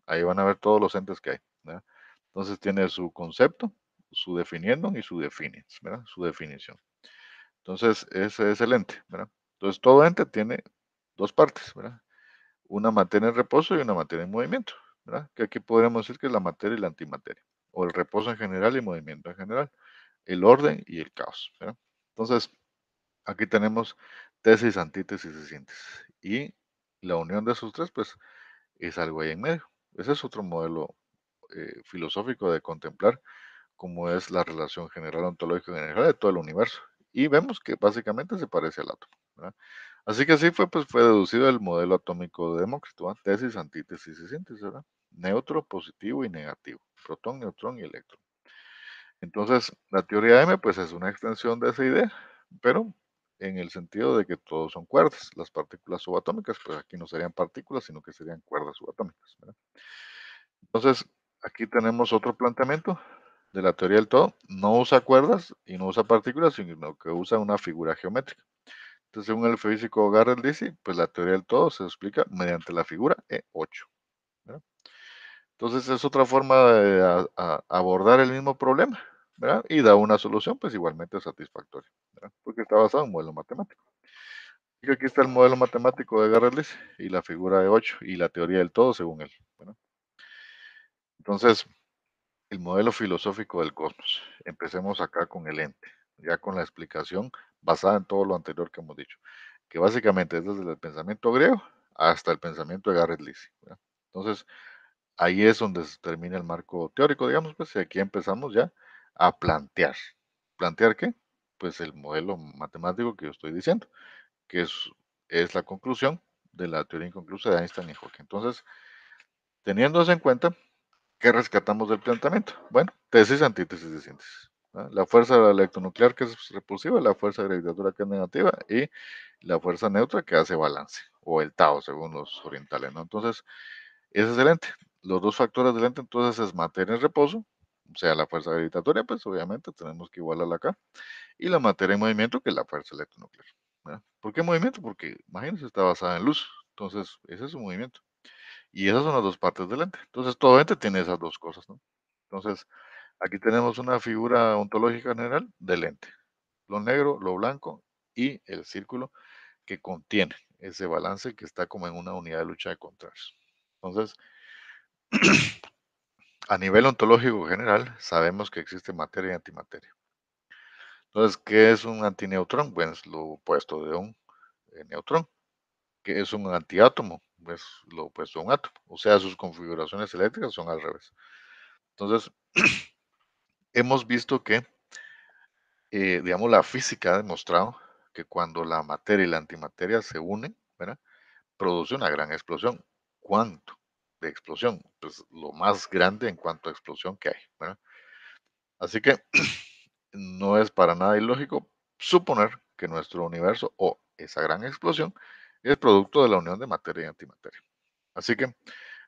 Ahí van a ver todos los entes que hay, ¿verdad? Entonces tiene su concepto, su definiendo y su definiens, ¿verdad? Su definición. Entonces, ese es el ente, ¿verdad? Entonces, todo ente tiene dos partes, ¿verdad? Una materia en reposo y una materia en movimiento, ¿verdad? Que aquí podríamos decir que es la materia y la antimateria, o el reposo en general y movimiento en general, el orden y el caos, ¿verdad? Entonces, aquí tenemos tesis, antítesis y síntesis. Y la unión de esos tres, pues, es algo ahí en medio. Ese es otro modelo filosófico de contemplar cómo es la relación general ontológica en general de todo el universo. Y vemos que básicamente se parece al átomo, ¿verdad? Así que así fue, pues, fue deducido el modelo atómico de Demócrito, ¿verdad? Tesis, antítesis y síntesis, ¿verdad? Neutro, positivo y negativo, protón, neutrón y electrón. Entonces, la teoría M, pues, es una extensión de esa idea, pero en el sentido de que todos son cuerdas. Las partículas subatómicas, pues aquí no serían partículas, sino que serían cuerdas subatómicas, ¿verdad? Entonces, aquí tenemos otro planteamiento de la teoría del todo. No usa cuerdas y no usa partículas, sino que usa una figura geométrica. Entonces, según el físico Garrett Lisi, pues la teoría del todo se explica mediante la figura E8, ¿verdad? Entonces, es otra forma de abordar el mismo problema, ¿verdad? Y da una solución, pues igualmente satisfactoria, ¿verdad? Porque está basado en un modelo matemático. Y aquí está el modelo matemático de Garrett Lisi y la figura E8 y la teoría del todo según él, ¿verdad? Entonces, el modelo filosófico del cosmos. Empecemos acá con el ente, ya con la explicación basada en todo lo anterior que hemos dicho, que básicamente es desde el pensamiento griego hasta el pensamiento de Garrett Lisi, ¿verdad? Entonces, ahí es donde se termina el marco teórico, digamos, pues, y aquí empezamos ya a plantear. ¿Plantear qué? Pues el modelo matemático que yo estoy diciendo, que es la conclusión de la teoría inconclusa de Einstein y Hawking. Entonces, teniendo eso en cuenta, ¿qué rescatamos del planteamiento? Bueno, tesis, antítesis y síntesis, ¿no? La fuerza electronuclear que es repulsiva, la fuerza gravitatoria que es negativa y la fuerza neutra que hace balance, o el Tao según los orientales, ¿no? Entonces, ese es el ente. Los dos factores del ente entonces es materia en reposo, o sea, la fuerza gravitatoria, pues obviamente tenemos que igualarla acá, y la materia en movimiento que es la fuerza electronuclear, ¿verdad? ¿Por qué movimiento? Porque imagínense, está basada en luz, entonces ese es su movimiento. Y esas son las dos partes del ente. Entonces, todo ente tiene esas dos cosas, ¿no? Entonces, aquí tenemos una figura ontológica general del ente. Lo negro, lo blanco y el círculo que contiene ese balance que está como en una unidad de lucha de contrarios. Entonces, a nivel ontológico general, sabemos que existe materia y antimateria. Entonces, ¿qué es un antineutrón? Pues lo opuesto de un neutrón. ¿Qué es un antiátomo? Pues lo opuesto a un átomo. O sea, sus configuraciones eléctricas son al revés. Entonces, hemos visto que, digamos, la física ha demostrado que cuando la materia y la antimateria se unen, ¿verdad? Produce una gran explosión. ¿Cuánto de explosión? Pues lo más grande en cuanto a explosión que hay, ¿verdad? Así que no es para nada ilógico suponer que nuestro universo o esa gran explosión es producto de la unión de materia y antimateria. Así que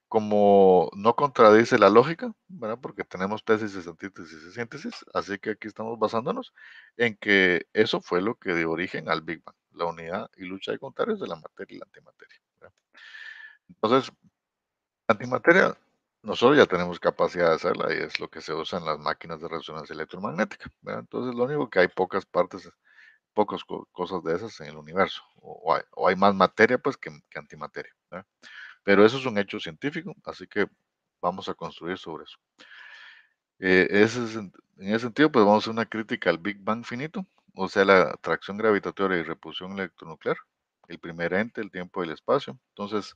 como no contradice la lógica, ¿verdad? Porque tenemos tesis, antítesis y síntesis, así que aquí estamos basándonos en que eso fue lo que dio origen al Big Bang, la unidad y lucha de contrarios de la materia y la antimateria, ¿verdad? Entonces, antimateria, nosotros ya tenemos capacidad de hacerla y es lo que se usa en las máquinas de resonancia electromagnética, ¿verdad? Entonces, lo único que hay pocas partes, pocas cosas de esas en el universo, o hay más materia pues que antimateria, ¿verdad? Pero eso es un hecho científico, así que vamos a construir sobre eso. En ese sentido, pues vamos a hacer una crítica al Big Bang finito, o sea, la atracción gravitatoria y repulsión electronuclear, el primer ente, el tiempo y el espacio. Entonces,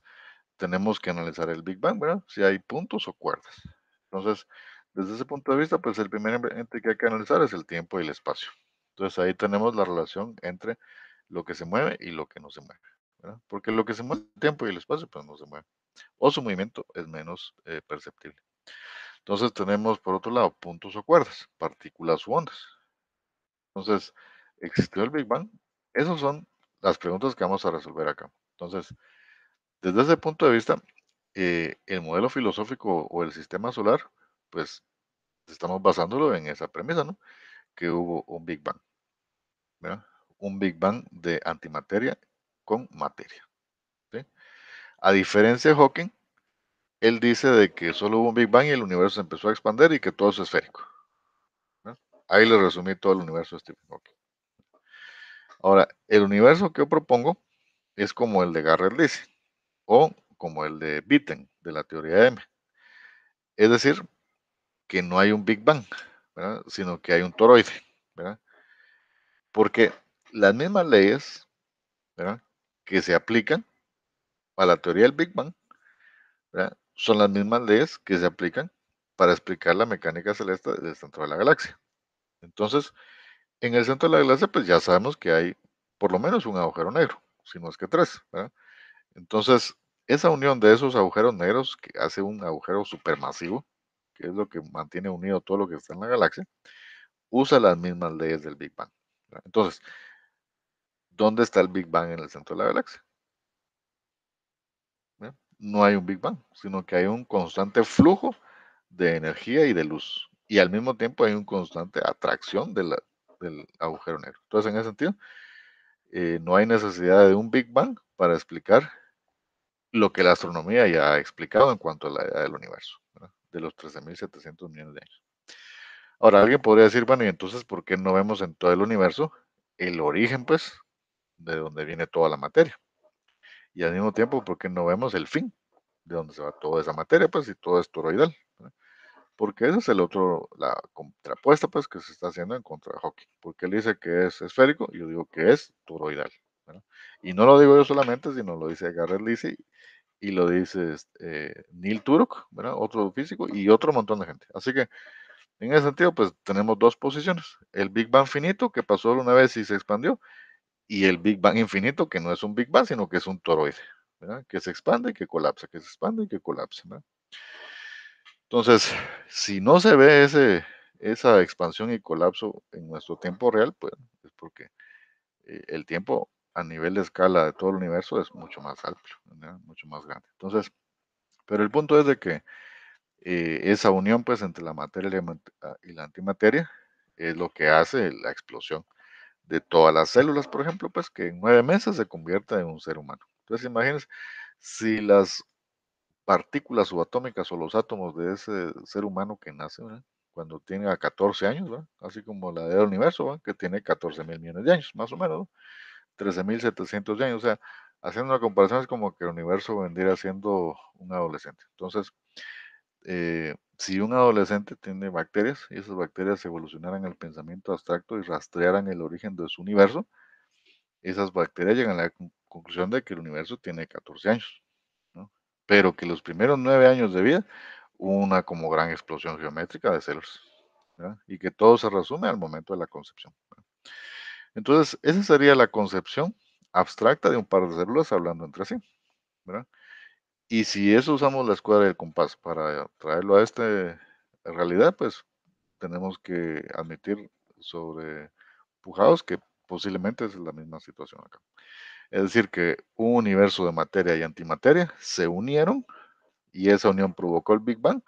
tenemos que analizar el Big Bang, ¿verdad? Si hay puntos o cuerdas. Entonces, Desde ese punto de vista, pues el primer ente que hay que analizar es el tiempo y el espacio. Entonces ahí tenemos la relación entre lo que se mueve y lo que no se mueve, ¿verdad? Porque lo que se mueve, el tiempo y el espacio, pues no se mueve. O su movimiento es menos perceptible. Entonces tenemos por otro lado puntos o cuerdas, partículas u ondas. Entonces, ¿existió el Big Bang? Esas son las preguntas que vamos a resolver acá. Entonces, desde ese punto de vista, el modelo filosófico o el sistema solar, pues estamos basándolo en esa premisa, ¿no? Que hubo un Big Bang, ¿verdad? Un Big Bang de antimateria con materia, ¿sí? A diferencia de Hawking, él dice de que solo hubo un Big Bang y el universo se empezó a expandir y que todo es esférico, ¿no? Ahí le resumí todo el universo de Stephen Hawking. Ahora, el universo que yo propongo es como el de Garrett Lise o como el de Witten, de la teoría M. Es decir, que no hay un Big Bang, ¿verdad? Sino que hay un toroide, ¿verdad? Porque las mismas leyes, ¿verdad? Que se aplican a la teoría del Big Bang, ¿verdad? Son las mismas leyes que se aplican para explicar la mecánica celeste del centro de la galaxia. Entonces, en el centro de la galaxia, pues ya sabemos que hay por lo menos un agujero negro, si no es que tres, ¿verdad? Entonces, esa unión de esos agujeros negros que hace un agujero supermasivo, que es lo que mantiene unido todo lo que está en la galaxia, usa las mismas leyes del Big Bang, ¿verdad? Entonces, ¿dónde está el Big Bang en el centro de la galaxia? ¿Verdad? No hay un Big Bang, sino que hay un constante flujo de energía y de luz. Y al mismo tiempo hay un constante atracción del agujero negro. Entonces, en ese sentido, no hay necesidad de un Big Bang para explicar lo que la astronomía ya ha explicado en cuanto a la edad del universo, ¿verdad? De los 13.700 millones de años. Ahora, alguien podría decir, bueno, y entonces, ¿por qué no vemos en todo el universo el origen, pues, de donde viene toda la materia? Y al mismo tiempo, ¿por qué no vemos el fin, de donde se va toda esa materia, pues, y todo es toroidal, ¿verdad? Porque ese es el otro, la contrapuesta, pues, que se está haciendo en contra de Hawking. Porque él dice que es esférico, y yo digo que es toroidal, ¿verdad? Y no lo digo yo solamente, sino lo dice Garrett Lise y lo dice Neil Turok, ¿verdad? Otro físico y otro montón de gente. Así que en ese sentido, pues tenemos dos posiciones. El Big Bang finito, que pasó una vez y se expandió, y el Big Bang infinito, que no es un Big Bang, sino que es un toroide, ¿verdad? Que se expande y que colapsa, que se expande y que colapsa, ¿verdad? Entonces, si no se ve esa expansión y colapso en nuestro tiempo real, pues es porque el tiempo a nivel de escala de todo el universo es mucho más amplio, ¿verdad? Mucho más grande. Entonces, pero el punto es de que esa unión pues entre la materia y la antimateria es lo que hace la explosión de todas las células, por ejemplo, pues que en 9 meses se convierte en un ser humano. Entonces imagínense, si las partículas subatómicas o los átomos de ese ser humano que nace, ¿verdad? Cuando tiene a 14 años, ¿verdad? Así como la del universo, ¿verdad? Que tiene 14.000 millones de años, más o menos, ¿no? 13.700 de años, o sea, haciendo una comparación es como que el universo vendría siendo un adolescente. Entonces, si un adolescente tiene bacterias y esas bacterias evolucionaran el pensamiento abstracto y rastrearan el origen de su universo, esas bacterias llegan a la conclusión de que el universo tiene 14 años, ¿no? Pero que los primeros 9 años de vida hubo una como gran explosión geométrica de células, ¿verdad? Y que todo se resume al momento de la concepción, ¿verdad? Entonces, esa sería la concepción abstracta de un par de células hablando entre sí, ¿verdad? Y si eso usamos la escuadra del compás para traerlo a esta realidad, pues tenemos que admitir sobre Pujados que posiblemente es la misma situación acá. Es decir, que un universo de materia y antimateria se unieron y esa unión provocó el Big Bang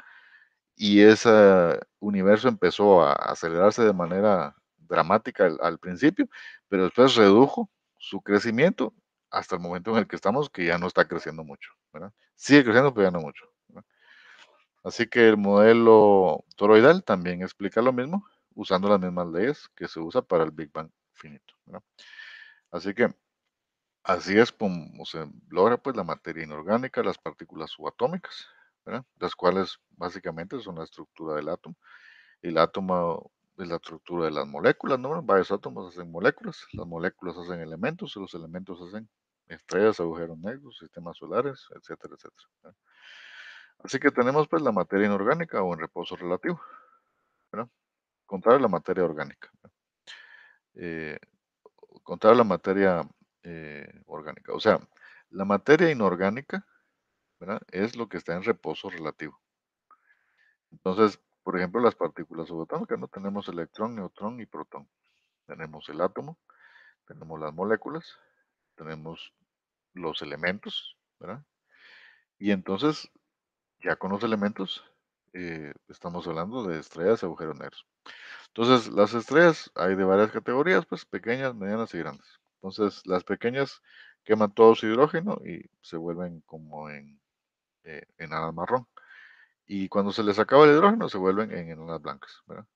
y ese universo empezó a acelerarse de manera dramática al principio, pero después redujo su crecimiento hasta el momento en el que estamos, que ya no está creciendo mucho, ¿verdad? Sigue creciendo, pero ya no mucho, ¿verdad? Así que el modelo toroidal también explica lo mismo, usando las mismas leyes que se usa para el Big Bang finito, ¿verdad? Así que así es como se logra pues la materia inorgánica, las partículas subatómicas, ¿verdad? Las cuales básicamente son la estructura del átomo. El átomo es la estructura de las moléculas, ¿no? Varios átomos hacen moléculas, las moléculas hacen elementos, y los elementos hacen estrellas, agujeros negros, sistemas solares, etcétera, etcétera, ¿verdad? Así que tenemos pues la materia inorgánica o en reposo relativo. ¿verdad? Contrario a la materia orgánica. Eh, Contrario a la materia orgánica. O sea, la materia inorgánica, ¿verdad? Es lo que está en reposo relativo. Entonces, por ejemplo, las partículas subatómicas, ¿no? Tenemos electrón, neutrón y protón. Tenemos el átomo, tenemos las moléculas, tenemos los elementos, ¿verdad? Y entonces, ya con los elementos, estamos hablando de estrellas y agujeros negros. Entonces, las estrellas hay de varias categorías, pues pequeñas, medianas y grandes. Entonces, las pequeñas queman todo su hidrógeno y se vuelven como en enanas marrón. Y cuando se les acaba el hidrógeno, se vuelven en enanas blancas, ¿verdad?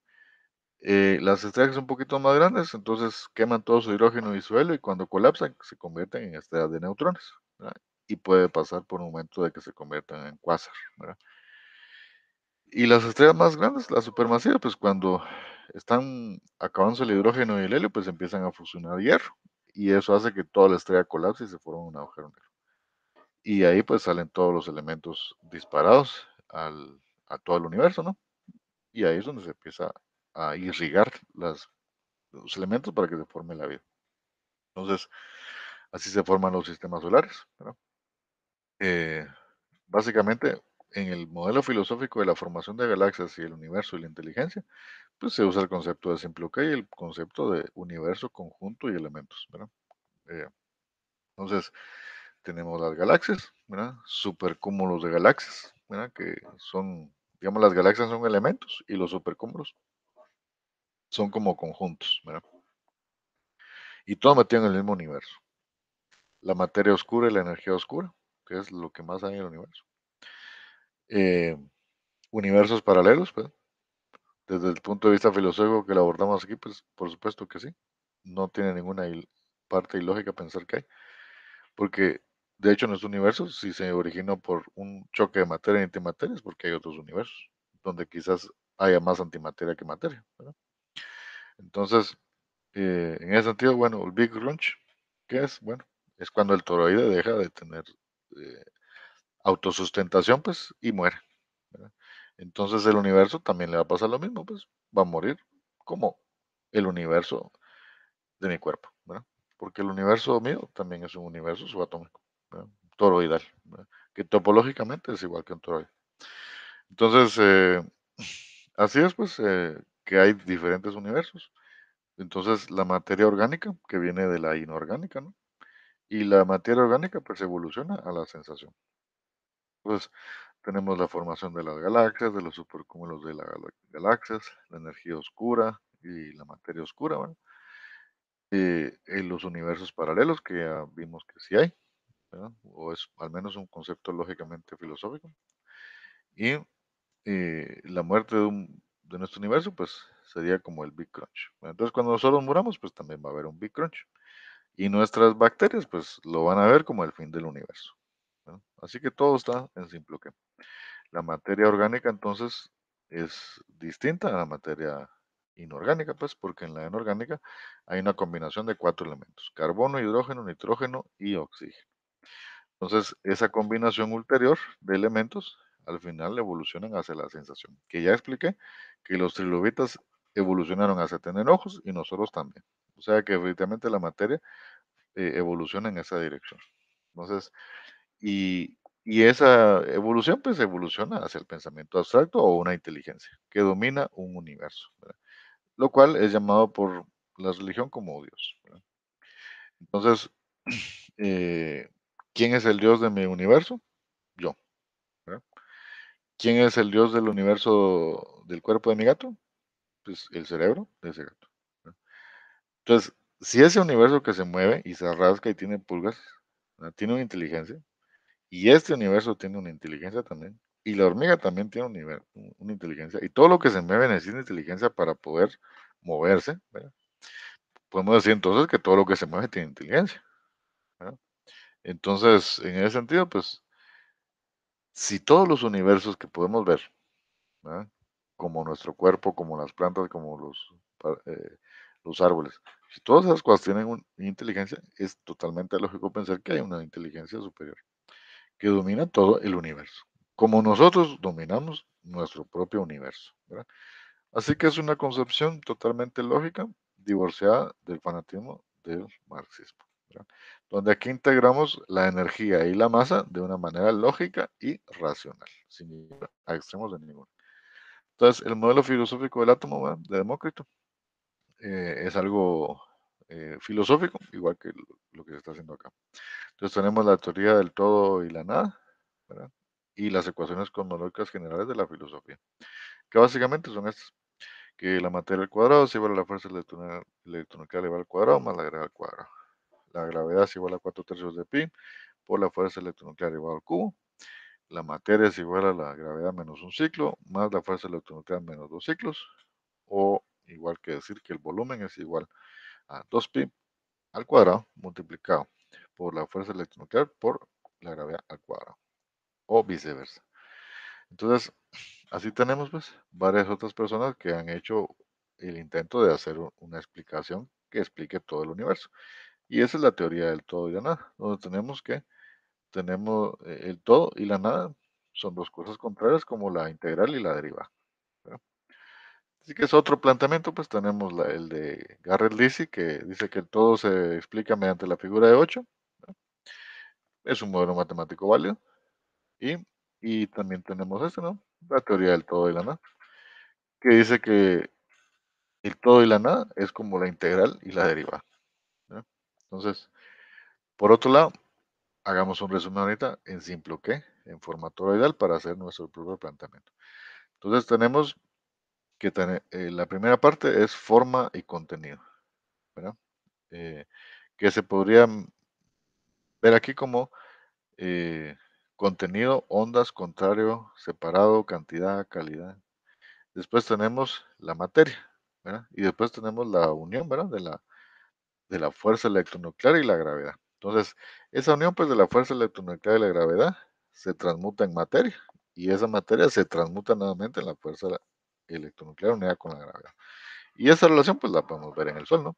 Las estrellas que son un poquito más grandes, entonces queman todo su hidrógeno y su helio y cuando colapsan se convierten en estrellas de neutrones, ¿verdad? Y puede pasar por un momento de que se conviertan en cuásar, ¿verdad? Y las estrellas más grandes, las supermasivas, pues cuando están acabándose el hidrógeno y el helio, pues empiezan a fusionar hierro. Y eso hace que toda la estrella colapse y se forme un agujero negro. Y ahí pues salen todos los elementos disparados a todo el universo, ¿no? Y ahí es donde se empieza a irrigar los elementos para que se forme la vida. Entonces, así se forman los sistemas solares, ¿verdad? Eh, Básicamente, en el modelo filosófico de la formación de galaxias y el universo y la inteligencia, pues se usa el concepto de simple OK y el concepto de universo, conjunto y elementos, ¿verdad? Eh, entonces, tenemos las galaxias, ¿verdad? Supercúmulos de galaxias, ¿verdad? Que son, digamos, las galaxias son elementos y los supercúmulos son como conjuntos, ¿verdad? Y todo metido en el mismo universo. La materia oscura y la energía oscura, que es lo que más hay en el universo. Eh, Universos paralelos, pues, desde el punto de vista filosófico que lo abordamos aquí, pues por supuesto que sí. No tiene ninguna parte ilógica pensar que hay, porque de hecho nuestro universo, si se originó por un choque de materia y antimateria, es porque hay otros universos, donde quizás haya más antimateria que materia, ¿verdad? Entonces, en ese sentido, bueno, el Big Crunch, ¿qué es? Bueno, es cuando el toroide deja de tener eh, autosustentación, pues, y muere, ¿verdad? Entonces el universo también le va a pasar lo mismo, pues, va a morir como el universo de mi cuerpo, ¿verdad? Porque el universo mío también es un universo subatómico, ¿verdad? Toroidal, ¿verdad? Que topológicamente es igual que un toroide. Entonces, así es, pues, que hay diferentes universos. Entonces, la materia orgánica, que viene de la inorgánica, ¿no? Y la materia orgánica, pues, evoluciona a la sensación. Entonces, tenemos la formación de las galaxias, de los supercúmulos de las galaxias, la energía oscura y la materia oscura, ¿verdad? En los universos paralelos, que ya vimos que sí hay, ¿verdad? O es al menos un concepto lógicamente filosófico. Y la muerte de nuestro universo, pues sería como el Big Crunch. Entonces, cuando nosotros muramos, pues también va a haber un Big Crunch. Y nuestras bacterias, pues lo van a ver como el fin del universo, ¿verdad? Así que todo está en simple que la materia orgánica, entonces, es distinta a la materia inorgánica, pues, porque en la inorgánica hay una combinación de cuatro elementos: carbono, hidrógeno, nitrógeno y oxígeno. Entonces, esa combinación ulterior de elementos al final evolucionan hacia la sensación, que ya expliqué que los trilobitas evolucionaron hacia tener ojos y nosotros también. O sea que efectivamente la materia evoluciona en esa dirección. Entonces, y esa evolución pues evoluciona hacia el pensamiento abstracto o una inteligencia que domina un universo, ¿verdad? Lo cual es llamado por la religión como Dios, ¿verdad? Entonces, eh, ¿quién es el Dios de mi universo? Yo, ¿verdad? ¿Quién es el Dios del universo del cuerpo de mi gato? Pues el cerebro de ese gato, ¿verdad? Entonces, si ese universo que se mueve y se rasca y tiene pulgas, ¿verdad? Tiene una inteligencia, y este universo tiene una inteligencia también, y la hormiga también tiene una inteligencia, y todo lo que se mueve necesita inteligencia para poder moverse, ¿verdad? Podemos decir entonces que todo lo que se mueve tiene inteligencia, ¿verdad? Entonces, en ese sentido, pues, si todos los universos que podemos ver, ¿verdad? Como nuestro cuerpo, como las plantas, como los árboles, si todas esas cosas tienen una inteligencia, es totalmente lógico pensar que hay una inteligencia superior que domina todo el universo, como nosotros dominamos nuestro propio universo, ¿verdad? Así que es una concepción totalmente lógica, divorciada del fanatismo del marxismo, ¿verdad? Donde aquí integramos la energía y la masa de una manera lógica y racional, sin ir a extremos de ninguno. Entonces, el modelo filosófico del átomo, ¿verdad?, de Demócrito, es algo filosófico, igual que lo que se está haciendo acá. Entonces tenemos la teoría del todo y la nada, ¿verdad? Y las ecuaciones cosmológicas generales de la filosofía, que básicamente son estas: que la materia al cuadrado es igual a la fuerza electronuclear elevada al cuadrado más la gravedad al cuadrado. La gravedad es igual a 4 tercios de pi por la fuerza electronuclear elevada al cubo. La materia es igual a la gravedad menos un ciclo más la fuerza electronuclear menos dos ciclos. O igual que decir que el volumen es igual a 2pi al cuadrado multiplicado por la fuerza electronuclear por la gravedad al cuadrado. O viceversa. Entonces, así tenemos pues varias otras personas que han hecho el intento de hacer una explicación que explique todo el universo. Y esa es la teoría del todo y la nada, donde tenemos el todo y la nada son dos cosas contrarias como la integral y la derivada, ¿verdad? Así que es otro planteamiento, pues tenemos el de Garrett Lisi, que dice que el todo se explica mediante la figura de 8. Es un modelo matemático válido. Y, y también tenemos este, ¿no? La teoría del todo y la nada, que dice que el todo y la nada es como la integral y la derivada, ¿verdad? Entonces, por otro lado, hagamos un resumen ahorita en simple, ¿ok? En forma toroidal para hacer nuestro propio planteamiento. Entonces, tenemos que tener, la primera parte es forma y contenido, ¿verdad? Eh, que se podría ver aquí como contenido, ondas, contrario, separado, cantidad, calidad. Después tenemos la materia, ¿verdad? Y después tenemos la unión, ¿verdad? De la fuerza electronuclear y la gravedad. Entonces, esa unión pues de la fuerza electronuclear y la gravedad se transmuta en materia y esa materia se transmuta nuevamente en la fuerza electronuclear unida con la gravedad. Y esa relación pues la podemos ver en el Sol, ¿no?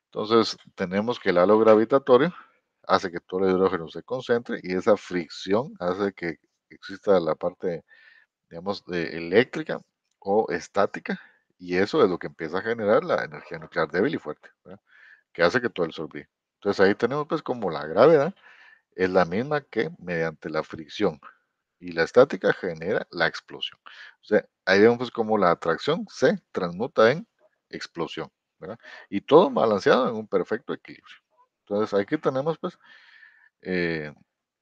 Entonces, tenemos que el halo gravitatorio hace que todo el hidrógeno se concentre y esa fricción hace que exista la parte, digamos, eléctrica o estática, y eso es lo que empieza a generar la energía nuclear débil y fuerte, ¿verdad?, que hace que todo el Sol brille. Entonces ahí tenemos pues como la gravedad es la misma que mediante la fricción y la estática genera la explosión. O sea, ahí vemos pues como la atracción se transmuta en explosión, ¿verdad? Y todo balanceado en un perfecto equilibrio. Entonces aquí tenemos pues eh,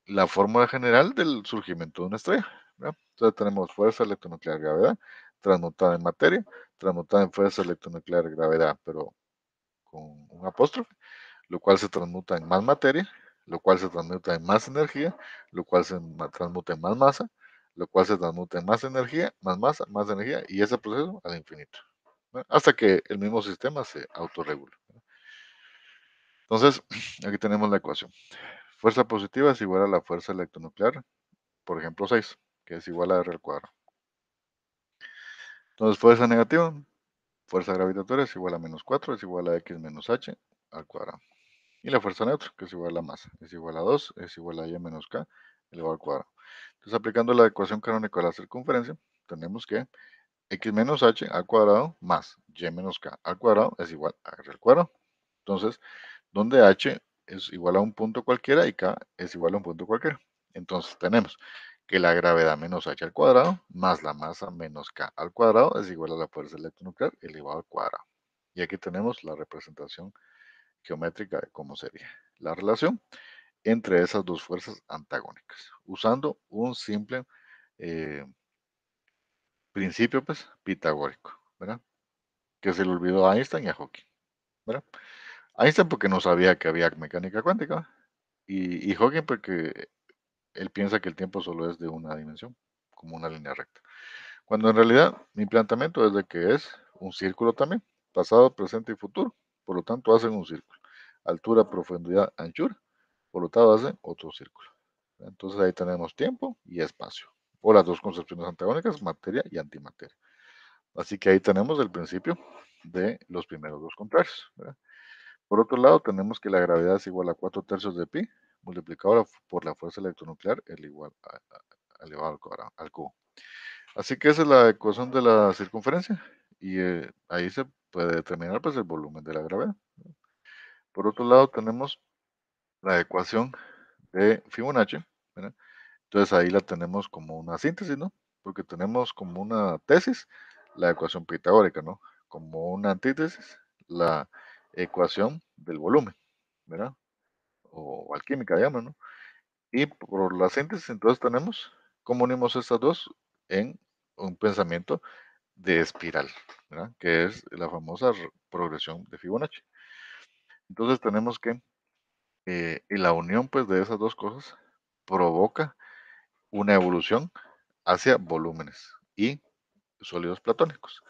la fórmula general del surgimiento de una estrella, ¿verdad? Entonces tenemos fuerza electronuclear gravedad, transmutada en materia, transmutada en fuerza electronuclear gravedad, pero con un apóstrofe, lo cual se transmuta en más materia, lo cual se transmuta en más energía, lo cual se transmuta en más masa, lo cual se transmuta en más energía, más masa, más energía, y ese proceso al infinito, ¿no?, hasta que el mismo sistema se autorregula, ¿no? Entonces, aquí tenemos la ecuación. Fuerza positiva es igual a la fuerza electronuclear, por ejemplo 6, que es igual a R al cuadrado. Entonces, fuerza negativa, fuerza gravitatoria es igual a menos 4, es igual a X menos H al cuadrado. Y la fuerza neutra, que es igual a la masa, es igual a 2, es igual a Y menos K elevado al cuadrado. Entonces, aplicando la ecuación canónica de la circunferencia, tenemos que X menos H al cuadrado más Y menos K al cuadrado es igual a R al cuadrado. Entonces, donde H es igual a un punto cualquiera y K es igual a un punto cualquiera. Entonces, tenemos que la gravedad menos H al cuadrado más la masa menos K al cuadrado es igual a la fuerza electronuclear elevado al cuadrado. Y aquí tenemos la representación geométrica de cómo sería la relación entre esas dos fuerzas antagónicas, usando un simple eh, principio pues, pitagórico, ¿verdad?, que se le olvidó a Einstein y a Hawking, ¿verdad? Einstein porque no sabía que había mecánica cuántica, y Hawking porque él piensa que el tiempo solo es de una dimensión, como una línea recta. Cuando en realidad mi planteamiento es de que es un círculo también, pasado, presente y futuro. Por lo tanto, hacen un círculo. Altura, profundidad, anchura. Por lo tanto, hacen otro círculo. Entonces ahí tenemos tiempo y espacio. O las dos concepciones antagónicas, materia y antimateria. Así que ahí tenemos el principio de los primeros dos contrarios, ¿verdad? Por otro lado, tenemos que la gravedad es igual a 4 tercios de pi multiplicado por la fuerza electronuclear elevado al cubo. Así que esa es la ecuación de la circunferencia y ahí se puede determinar pues el volumen de la gravedad. Por otro lado tenemos la ecuación de Fibonacci, ¿verdad? Entonces ahí la tenemos como una síntesis, ¿no? Porque tenemos como una tesis la ecuación pitagórica, ¿no? Como una antítesis la ecuación del volumen, ¿verdad? O alquímica, digamos, ¿no? Y por la síntesis entonces tenemos cómo unimos estas dos en un pensamiento de espiral, ¿verdad? Que es la famosa progresión de Fibonacci. Entonces tenemos que y la unión pues de esas dos cosas provoca una evolución hacia volúmenes y sólidos platónicos,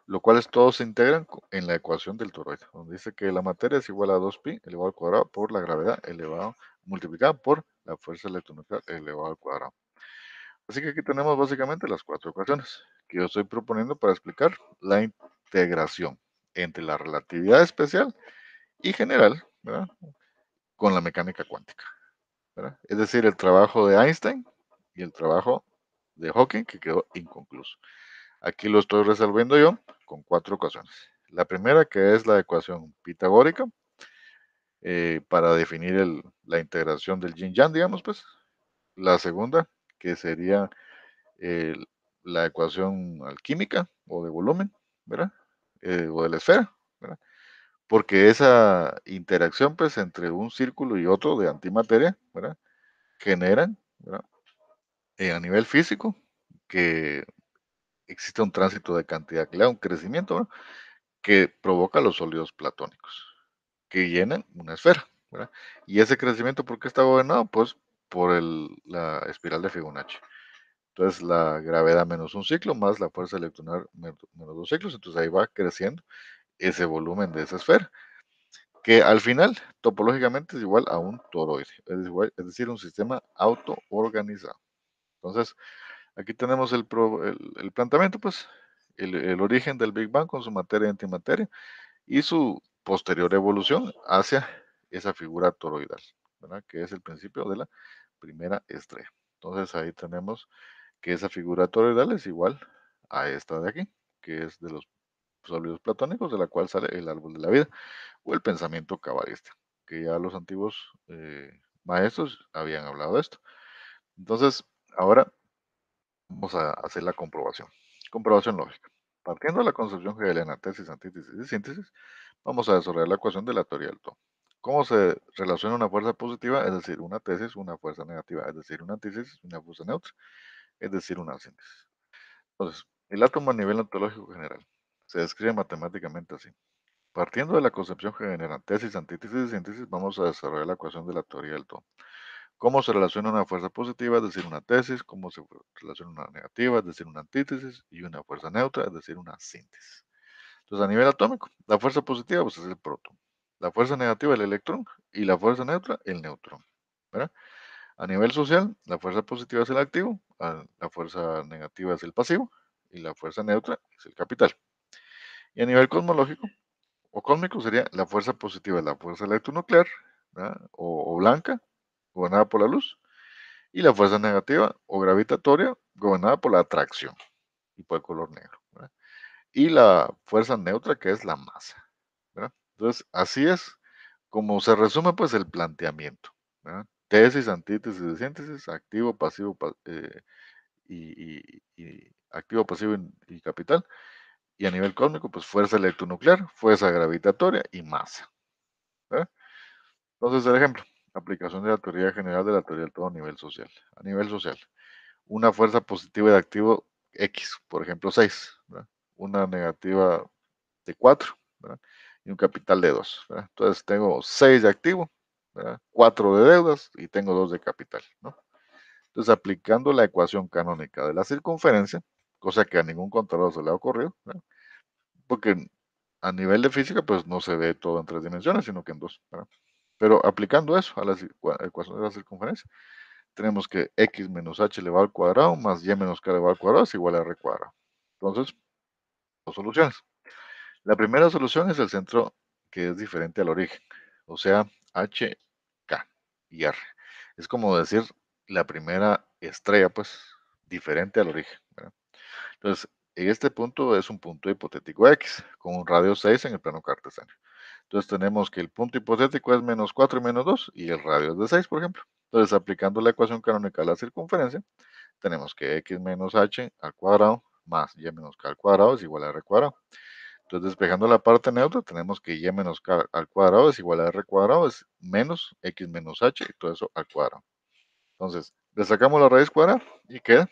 lo cual todos se integran en la ecuación del toroide, donde dice que la materia es igual a 2pi elevado al cuadrado por la gravedad elevado multiplicada por la fuerza electronuclear elevado al cuadrado. Así que aquí tenemos básicamente las cuatro ecuaciones que yo estoy proponiendo para explicar la integración entre la relatividad especial y general, ¿verdad? Con la mecánica cuántica, ¿verdad? Es decir, el trabajo de Einstein y el trabajo de Hawking que quedó inconcluso. Aquí lo estoy resolviendo yo con cuatro ecuaciones. La primera que es la ecuación pitagórica para definir la integración del yin yang, digamos pues. La segunda que sería el- la ecuación alquímica o de volumen, ¿verdad? O de la esfera, ¿verdad? Porque esa interacción pues entre un círculo y otro de antimateria, ¿verdad? Generan, ¿verdad? A nivel físico que existe un tránsito de cantidad que le da un crecimiento, ¿verdad? Que provoca los sólidos platónicos, que llenan una esfera, ¿verdad? Y ese crecimiento, ¿por qué está gobernado? Pues por la espiral de Fibonacci. Entonces, la gravedad menos un ciclo más la fuerza electronal menos dos ciclos, entonces ahí va creciendo ese volumen de esa esfera, que al final, topológicamente, es igual a un toroide, es decir, un sistema autoorganizado. Entonces, aquí tenemos el planteamiento, pues, el origen del Big Bang con su materia y antimateria, y su posterior evolución hacia esa figura toroidal, ¿verdad? Que es el principio de la primera estrella. Entonces ahí tenemos que esa figura toroidal es igual a esta de aquí, que es de los sólidos platónicos, de la cual sale el árbol de la vida o el pensamiento cabalista, que ya los antiguos maestros habían hablado de esto. Entonces, ahora vamos a hacer la comprobación. Comprobación lógica. Partiendo de la concepción hegeliana, tesis, antítesis y síntesis, vamos a desarrollar la ecuación de la teoría del todo. ¿Cómo se relaciona una fuerza positiva, es decir, una tesis, una fuerza negativa, es decir, una antítesis, una fuerza neutra, es decir, una síntesis? Entonces, el átomo a nivel ontológico general se describe matemáticamente así. Partiendo de la concepción que genera tesis, antítesis y síntesis, vamos a desarrollar la ecuación de la teoría del todo. ¿Cómo se relaciona una fuerza positiva, es decir, una tesis? ¿Cómo se relaciona una negativa, es decir, una antítesis? Y una fuerza neutra, es decir, una síntesis. Entonces, a nivel atómico, la fuerza positiva pues, es el protón. La fuerza negativa, el electrón. Y la fuerza neutra, el neutrón. ¿Verdad? A nivel social, la fuerza positiva es el activo, la fuerza negativa es el pasivo y la fuerza neutra es el capital. Y a nivel cosmológico o cósmico sería la fuerza positiva es la fuerza electronuclear, ¿verdad? O blanca, gobernada por la luz, y la fuerza negativa o gravitatoria, gobernada por la atracción y por el color negro, ¿verdad? Y la fuerza neutra que es la masa, ¿verdad? Entonces, así es como se resume pues el planteamiento, ¿verdad? Tesis, antítesis y síntesis, activo, pasivo y activo, pasivo y capital. Y a nivel cósmico, pues fuerza electronuclear, fuerza gravitatoria y masa, ¿verdad? Entonces, el ejemplo, aplicación de la teoría general de la teoría del todo a nivel social. A nivel social, una fuerza positiva de activo X, por ejemplo 6, ¿verdad? Una negativa de 4, ¿verdad? Y un capital de 2, ¿verdad? Entonces tengo 6 de activo, ¿verdad? 4 de deudas y tengo 2 de capital, ¿no? Entonces aplicando la ecuación canónica de la circunferencia, cosa que a ningún contador se le ha ocurrido, ¿verdad? Porque a nivel de física pues no se ve todo en 3 dimensiones, sino que en 2, ¿verdad? Pero aplicando eso a la ecuación de la circunferencia, tenemos que x menos h elevado al cuadrado más y menos k elevado al cuadrado es igual a r cuadrado. Entonces, dos soluciones. La primera solución es el centro que es diferente al origen, o sea, h, k y r. Es como decir la primera estrella, pues, diferente al origen, ¿verdad? Entonces, En este punto es un punto hipotético X, con un radio 6 en el plano cartesiano. Entonces tenemos que el punto hipotético es menos 4 y menos 2 y el radio es de 6, por ejemplo. Entonces, aplicando la ecuación canónica de la circunferencia, tenemos que x menos h al cuadrado más y menos k al cuadrado es igual a r cuadrado. Entonces, despejando la parte neutra, tenemos que y menos k al cuadrado es igual a r cuadrado, es menos x menos h y todo eso al cuadrado. Entonces, le sacamos la raíz cuadrada y queda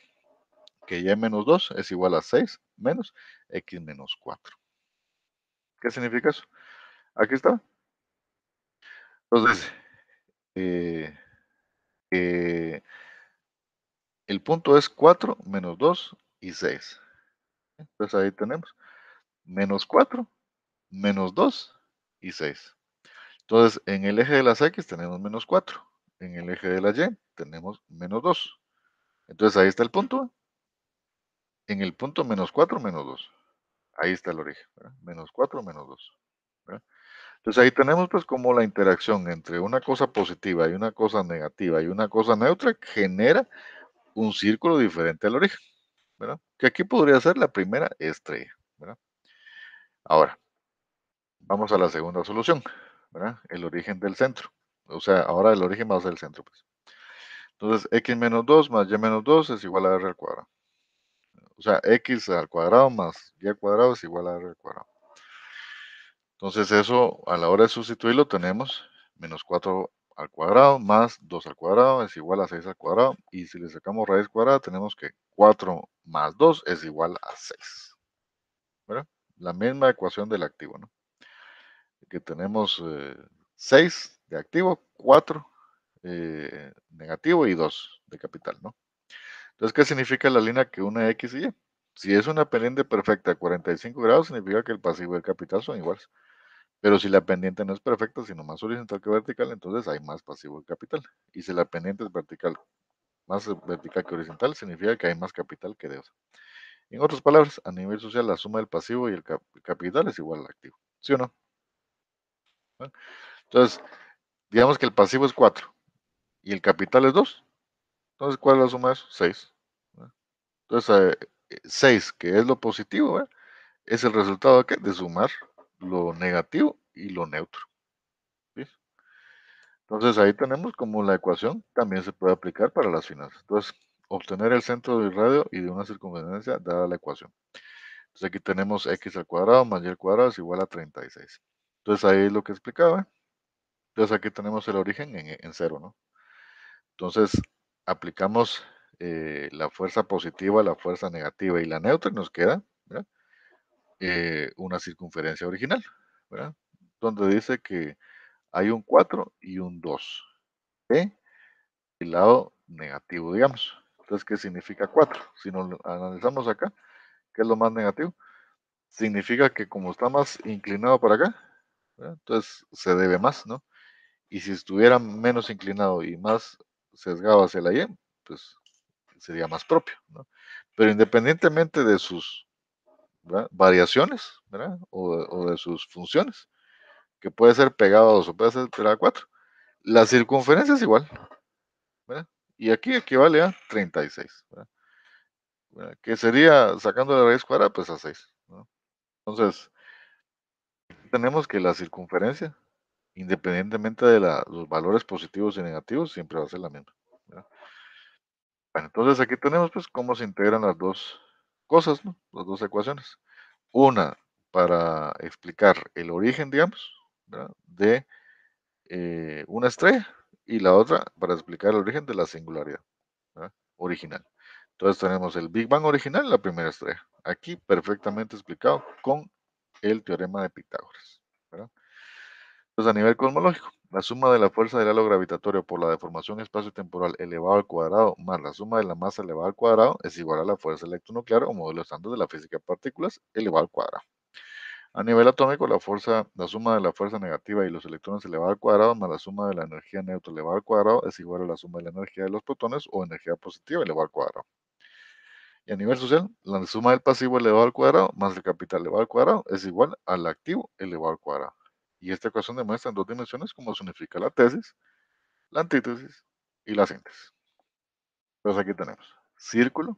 que y menos 2 es igual a 6 menos x menos 4. ¿Qué significa eso? Aquí está. Entonces, eh, eh, el punto es 4 menos 2 y 6. Entonces ahí tenemos menos 4 menos 2 y 6. Entonces, en el eje de las X tenemos menos 4. En el eje de la Y tenemos menos 2. Entonces ahí está el punto. En el punto menos 4 menos 2. Ahí está el origen. ¿Verdad? Menos 4 menos 2. ¿Verdad? Entonces ahí tenemos pues como la interacción entre una cosa positiva y una cosa negativa y una cosa neutra genera un círculo diferente al origen. ¿Verdad? Que aquí podría ser la primera estrella. ¿Verdad? Ahora, vamos a la segunda solución. ¿Verdad? El origen del centro. O sea, ahora el origen va a ser el centro. Pues. Entonces, x menos 2 más y menos 2 es igual a r al cuadrado. O sea, x al cuadrado más y al cuadrado es igual a r al cuadrado. Entonces, eso a la hora de sustituirlo tenemos menos 4 al cuadrado más 2 al cuadrado es igual a 6 al cuadrado. Y si le sacamos raíz cuadrada, tenemos que 4 más 2 es igual a 6. ¿Verdad? La misma ecuación del activo, ¿no? Que tenemos 6 de activo, 4 negativo y 2 de capital, ¿no? Entonces, ¿qué significa la línea que une X y Y? Si es una pendiente perfecta a 45 grados, significa que el pasivo y el capital son iguales. Pero si la pendiente no es perfecta, sino más horizontal que vertical, entonces hay más pasivo y capital. Y si la pendiente es vertical, más vertical que horizontal, significa que hay más capital que deuda. En otras palabras, a nivel social, la suma del pasivo y el capital es igual al activo. ¿Sí o no? ¿No? Entonces, digamos que el pasivo es 4 y el capital es 2. Entonces, ¿cuál es la suma de eso? 6. Entonces, 6, que es lo positivo, ¿verdad? Es el resultado ¿de, qué? De sumar lo negativo y lo neutro. ¿Sí? Entonces ahí tenemos como la ecuación también se puede aplicar para las finanzas. Entonces, obtener el centro del radio y de una circunferencia dada la ecuación. Entonces aquí tenemos x al cuadrado más y al cuadrado es igual a 36. Entonces ahí es lo que explicaba. Entonces aquí tenemos el origen en cero, ¿no? Entonces aplicamos la fuerza positiva, la fuerza negativa y la neutra y nos queda, ¿verdad? Una circunferencia original, ¿verdad? Donde dice que hay un 4 y un 2 de el lado negativo, digamos. Entonces, ¿qué significa 4? Si nos lo analizamos acá, ¿qué es lo más negativo? Significa que como está más inclinado para acá, ¿verdad? Entonces se debe más, ¿no? Y si estuviera menos inclinado y más sesgado hacia la Y, pues sería más propio, ¿no? Pero independientemente de sus, ¿verdad? Variaciones, ¿verdad? O de sus funciones, que puede ser pegado a 2 o puede ser pegado a 4. La circunferencia es igual, ¿verdad? Y aquí equivale a 36, ¿verdad? Que sería, sacando la raíz cuadrada, pues a 6, ¿no? Entonces, tenemos que la circunferencia, independientemente de los valores positivos y negativos, siempre va a ser la misma, ¿verdad? Bueno, entonces aquí tenemos pues cómo se integran las dos cosas, ¿no? Las dos ecuaciones. Una para explicar el origen, digamos, ¿verdad? De una estrella y la otra para explicar el origen de la singularidad, ¿verdad? Original. Entonces tenemos el Big Bang original, la primera estrella. Aquí perfectamente explicado con el teorema de Pitágoras, ¿verdad? Entonces a nivel cosmológico, la suma de la fuerza del halo gravitatorio por la deformación espacio-temporal elevado al cuadrado más la suma de la masa elevada al cuadrado es igual a la fuerza electronuclear o modelo estándar de la física de partículas elevado al cuadrado. A nivel atómico, la suma de la fuerza negativa y los electrones elevado al cuadrado más la suma de la energía neutra elevada al cuadrado es igual a la suma de la energía de los protones o energía positiva elevada al cuadrado. Y a nivel social, la suma del pasivo elevado al cuadrado más el capital elevado al cuadrado es igual al activo elevado al cuadrado. Y esta ecuación demuestra en dos dimensiones cómo se unifica la tesis, la antítesis y la síntesis. Entonces aquí tenemos círculo,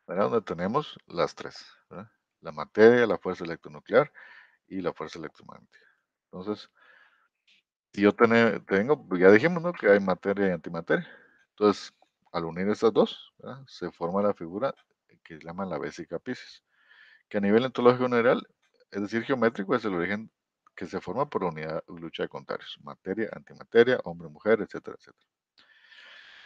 ¿verdad? Donde tenemos las tres. la materia, la fuerza electronuclear y la fuerza electromagnética. Entonces, si yo tengo, pues ya dijimos, ¿no? Que hay materia y antimateria. Entonces, al unir estas dos, ¿verdad? Se forma la figura que se llama la vésica Piscis, que a nivel ontológico general, es decir, geométrico, es el origen que se forma por la unidad lucha de contrarios, materia, antimateria, hombre, mujer, etcétera, etcétera.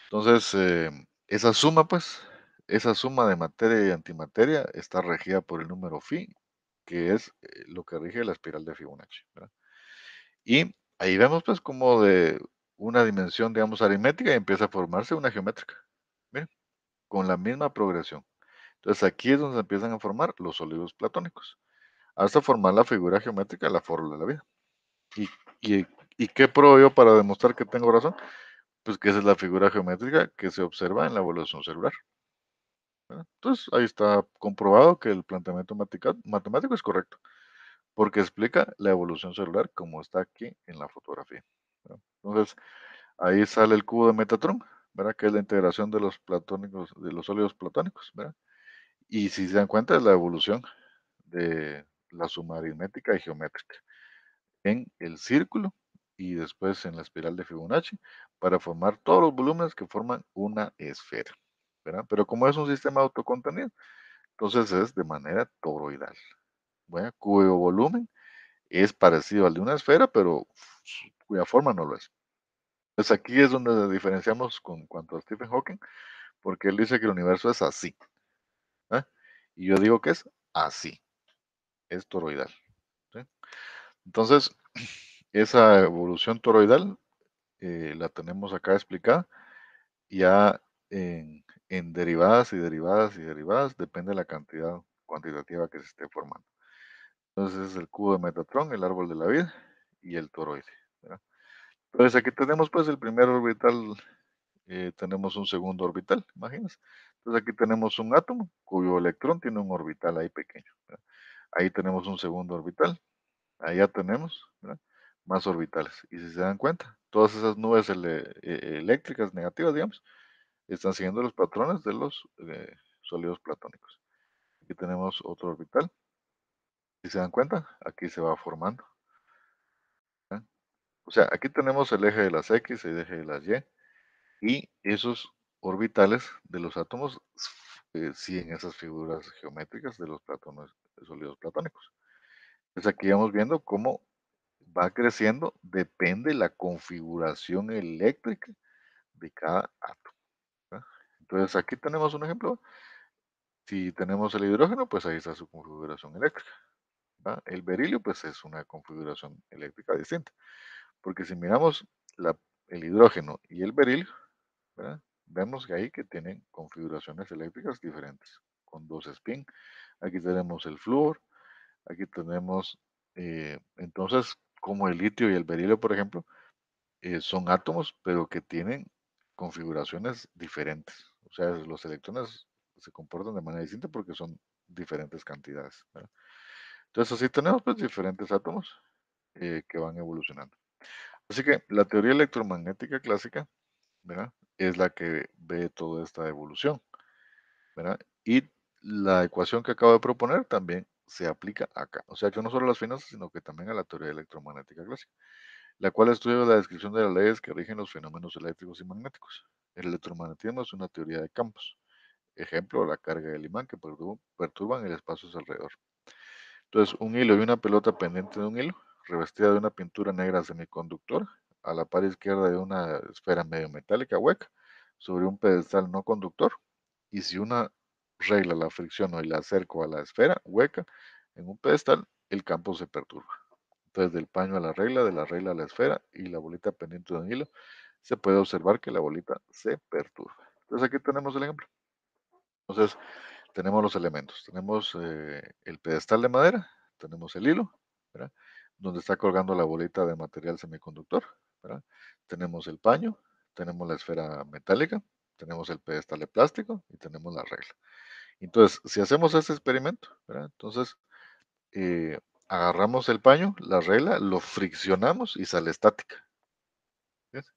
Entonces, esa suma, pues, esa suma de materia y antimateria está regida por el número phi, que es lo que rige la espiral de Fibonacci, ¿verdad? Y ahí vemos, pues, como de una dimensión, digamos, aritmética y empieza a formarse una geométrica. Miren, con la misma progresión. Entonces, aquí es donde se empiezan a formar los sólidos platónicos, hasta formar la figura geométrica de la fórmula de la vida. ¿Y, y, y qué pruebo yo para demostrar que tengo razón? Pues que esa es la figura geométrica que se observa en la evolución celular, ¿verdad? Entonces, ahí está comprobado que el planteamiento matemático es correcto, porque explica la evolución celular como está aquí en la fotografía, ¿verdad? Entonces, ahí sale el cubo de Metatron, ¿verdad? Que es la integración de los platónicos, de los sólidos platónicos, ¿verdad? Y si se dan cuenta es la evolución de la suma aritmética y geométrica en el círculo y después en la espiral de Fibonacci para formar todos los volúmenes que forman una esfera, ¿verdad? Pero como es un sistema autocontenido, entonces es de manera toroidal, ¿verdad? Cuyo volumen es parecido al de una esfera, pero cuya forma no lo es. Entonces aquí es donde diferenciamos con cuanto a Stephen Hawking, porque él dice que el universo es así, ¿eh? Y yo digo que es así, es toroidal, ¿sí? Entonces, esa evolución toroidal la tenemos acá explicada ya en derivadas y derivadas y derivadas, depende de la cantidad cuantitativa que se esté formando. Entonces es el cubo de Metatron, el árbol de la vida y el toroide, ¿verdad? Entonces aquí tenemos pues el primer orbital, tenemos un segundo orbital, imagínense. Entonces aquí tenemos un átomo cuyo electrón tiene un orbital ahí pequeño, ¿verdad? Ahí tenemos un segundo orbital, allá tenemos, ¿verdad? Más orbitales. Y si se dan cuenta, todas esas nubes eléctricas negativas, digamos, están siguiendo los patrones de los sólidos platónicos. Aquí tenemos otro orbital. Si se dan cuenta, aquí se va formando, ¿eh? O sea, aquí tenemos el eje de las X, el eje de las y esos orbitales de los átomos siguen esas figuras geométricas de los platones, de sólidos platónicos. Entonces aquí vamos viendo cómo va creciendo, depende la configuración eléctrica de cada átomo, ¿verdad? Entonces aquí tenemos un ejemplo. Si tenemos el hidrógeno, pues ahí está su configuración eléctrica, ¿verdad? El berilio, pues es una configuración eléctrica distinta. Porque si miramos el hidrógeno y el berilio, ¿verdad? Vemos que ahí que tienen configuraciones eléctricas diferentes, con dos spin. Aquí tenemos el flúor, aquí tenemos, entonces, como el litio y el berilio, por ejemplo, son átomos, pero que tienen configuraciones diferentes. O sea, los electrones se comportan de manera distinta porque son diferentes cantidades, ¿verdad? Entonces, así tenemos pues diferentes átomos que van evolucionando. Así que la teoría electromagnética clásica, ¿verdad? Es la que ve toda esta evolución, ¿verdad? Y la ecuación que acabo de proponer también se aplica acá. O sea, que no solo a las finanzas, sino que también a la teoría electromagnética clásica, la cual estudia la descripción de las leyes que rigen los fenómenos eléctricos y magnéticos. El electromagnetismo es una teoría de campos. Ejemplo, la carga del imán que perturban el espacio a su alrededor. Entonces, un hilo y una pelota pendiente de un hilo, revestida de una pintura negra semiconductora, a la par izquierda de una esfera medio metálica hueca, sobre un pedestal no conductor, y si una regla la fricciono y la acerco a la esfera hueca en un pedestal, el campo se perturba. Entonces, del paño a la regla, de la regla a la esfera y la bolita pendiente de un hilo, se puede observar que la bolita se perturba. Entonces, aquí tenemos el ejemplo. Entonces, tenemos los elementos. Tenemos el pedestal de madera, tenemos el hilo, ¿verdad? Donde está colgando la bolita de material semiconductor, ¿verdad? Tenemos el paño, tenemos la esfera metálica, tenemos el pedestal de plástico y tenemos la regla. Entonces, si hacemos este experimento, ¿verdad? Entonces, eh, agarramos el paño, la regla, lo friccionamos y sale estática. ¿Ves?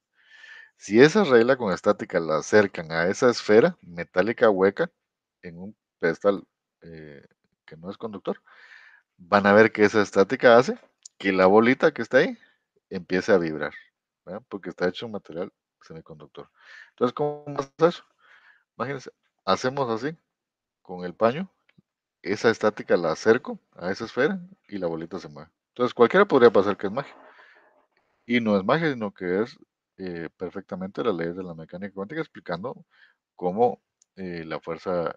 Si esa regla con estática la acercan a esa esfera metálica hueca en un pedestal eh, que no es conductor, van a ver que esa estática hace que la bolita que está ahí empiece a vibrar, ¿verdad? Porque está hecho un material semiconductor. Entonces, ¿cómo pasa eso? Imagínense, hacemos así con el paño, esa estática la acerco a esa esfera y la bolita se mueve. Entonces, cualquiera podría pasar que es magia. Y no es magia, sino que es perfectamente las leyes de la mecánica cuántica explicando cómo la fuerza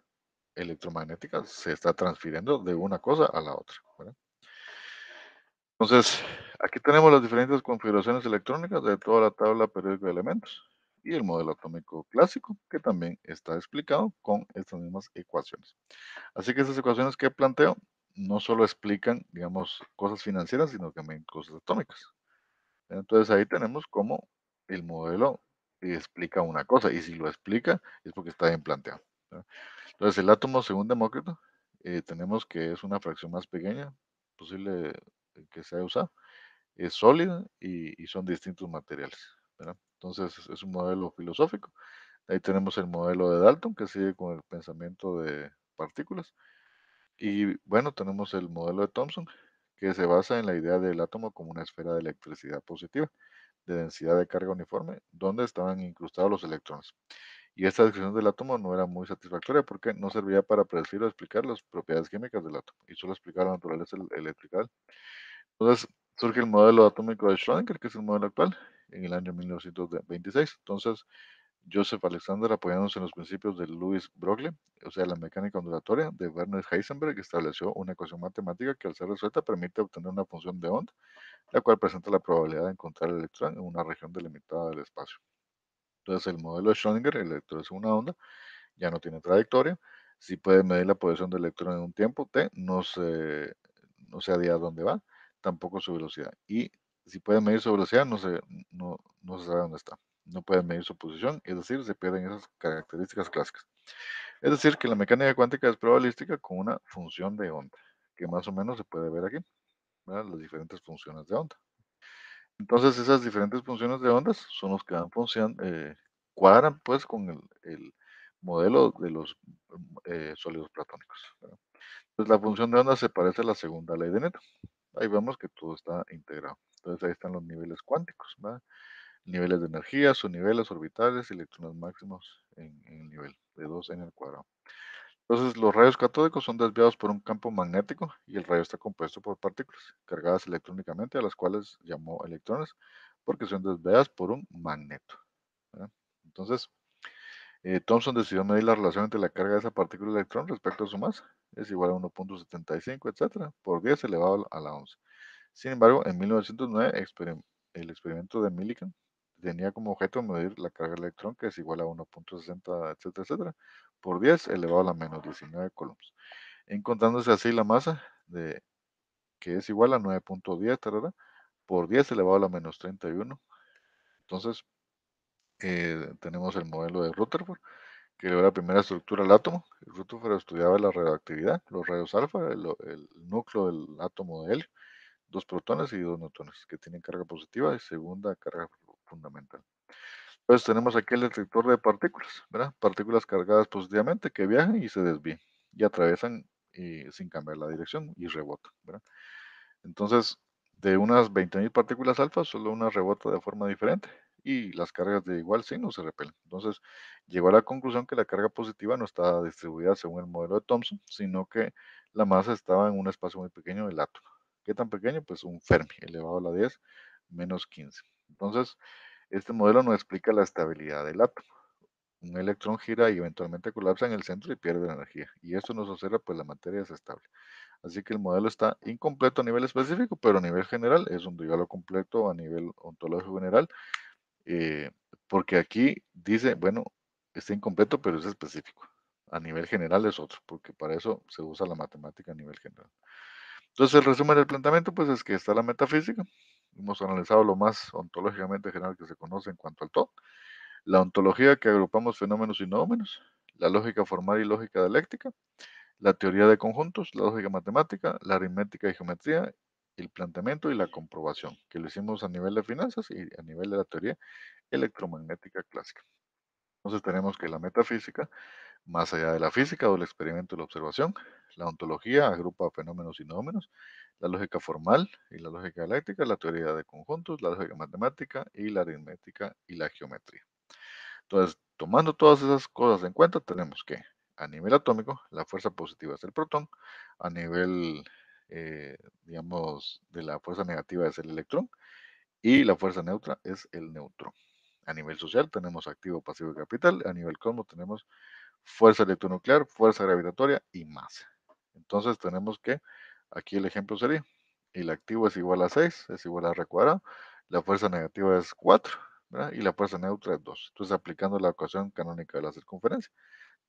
electromagnética se está transfiriendo de una cosa a la otra, ¿verdad? Entonces, aquí tenemos las diferentes configuraciones electrónicas de toda la tabla periódica de elementos y el modelo atómico clásico, que también está explicado con estas mismas ecuaciones. Así que estas ecuaciones que planteo no solo explican, digamos, cosas financieras, sino también cosas atómicas. Entonces ahí tenemos cómo el modelo explica una cosa, y si lo explica es porque está bien planteado, ¿verdad? Entonces el átomo, según Demócrito, tenemos que es una fracción más pequeña posible que se haya usado, es sólida y son distintos materiales, ¿verdad? Entonces es un modelo filosófico. Ahí tenemos el modelo de Dalton, que sigue con el pensamiento de partículas. Y bueno, tenemos el modelo de Thomson, que se basa en la idea del átomo como una esfera de electricidad positiva, de densidad de carga uniforme, donde estaban incrustados los electrones. Y esta descripción del átomo no era muy satisfactoria porque no servía para predecir o explicar las propiedades químicas del átomo, y solo explicaba la naturaleza eléctrica. Entonces surge el modelo atómico de Schrödinger, que es el modelo actual, en el año 1926. Entonces, Joseph Alexander, apoyándose en los principios de Louis Broglie, o sea, la mecánica ondulatoria de Werner Heisenberg, estableció una ecuación matemática que al ser resuelta permite obtener una función de onda, la cual presenta la probabilidad de encontrar el electrón en una región delimitada del espacio. Entonces, el modelo de Schrödinger, el electrón es una onda, ya no tiene trayectoria. Si puede medir la posición del electrón en un tiempo t, no se a dónde va, tampoco su velocidad. Y si puede medir su velocidad, no se sabe dónde está. No puede medir su posición, es decir, se pierden esas características clásicas. Es decir, que la mecánica cuántica es probabilística con una función de onda, que más o menos se puede ver aquí, ¿verdad? Las diferentes funciones de onda. Entonces, esas diferentes funciones de ondas son los que dan función, cuadran pues con el modelo de los sólidos platónicos, ¿verdad? Pues la función de onda se parece a la segunda ley de Newton. Ahí vemos que todo está integrado. Entonces ahí están los niveles cuánticos, ¿verdad? Niveles de energía, subniveles orbitales, electrones máximos en el nivel de 2 n al cuadrado. Entonces los rayos catódicos son desviados por un campo magnético y el rayo está compuesto por partículas cargadas electrónicamente, a las cuales llamó electrones porque son desviadas por un magneto, ¿verdad? Entontonces, Thomson decidió medir la relación entre la carga de esa partícula de electrón respecto a su masa. Es igual a 1.75, etcétera, por 10 elevado a la 11. Sin embargo, en 1909, el experimento de Millikan tenía como objeto medir la carga del electrón, que es igual a 1.60, etcétera, etcétera, por 10 elevado a la menos 19 coulombs, encontrándose así la masa que es igual a 9.10, por 10 elevado a la menos 31. Entonces, tenemos el modelo de Rutherford, que dio la primera estructura al átomo. Rutherford estudiaba la radioactividad, los rayos alfa, el núcleo del átomo de helio, dos protones y dos neutrones, que tienen carga positiva y segunda carga fundamental. Entonces tenemos aquí el detector de partículas, ¿verdad? Partículas cargadas positivamente que viajan y se desvían y atraviesan sin cambiar la dirección y rebotan, ¿verdad? Entonces, de unas 20.000 partículas alfa, solo una rebota de forma diferente y las cargas de igual signo se repelen. Entonces, llegó a la conclusión que la carga positiva no estaba distribuida según el modelo de Thomson, sino que la masa estaba en un espacio muy pequeño del átomo. ¿Qué tan pequeño? Pues un Fermi elevado a la 10 menos 15. Entonces, este modelo no explica la estabilidad del átomo. Un electrón gira y eventualmente colapsa en el centro y pierde la energía. Y esto nos observa, pues la materia es estable. Así que el modelo está incompleto a nivel específico, pero a nivel general es un regalo completo a nivel ontológico general, eh, porque aquí dice, bueno, está incompleto, pero es específico. A nivel general es otro, porque para eso se usa la matemática a nivel general. Entonces, el resumen del planteamiento, pues es que está la metafísica. Hemos analizado lo más ontológicamente general que se conoce en cuanto al todo. La ontología, que agrupamos fenómenos y noómenos. La lógica formal y lógica dialéctica, la teoría de conjuntos, la lógica matemática, la aritmética y geometría, el planteamiento y la comprobación, que lo hicimos a nivel de finanzas y a nivel de la teoría electromagnética clásica. Entonces tenemos que la metafísica, más allá de la física o el experimento y la observación, La ontología agrupa fenómenos y nómenos, la lógica formal y la lógica dialéctica, la teoría de conjuntos, la lógica matemática y la aritmética y la geometría. Entonces, tomando todas esas cosas en cuenta, tenemos que a nivel atómico, la fuerza positiva es el protón, a nivel, digamos, de la fuerza negativa es el electrón y la fuerza neutra es el neutrón. A nivel social tenemos activo, pasivo y capital. A nivel cosmos tenemos fuerza electronuclear, fuerza gravitatoria y masa. Entonces tenemos que, aquí el ejemplo sería, el activo es igual a 6, es igual a R cuadrado, la fuerza negativa es 4, ¿verdad? Y la fuerza neutra es 2. Entonces aplicando la ecuación canónica de la circunferencia,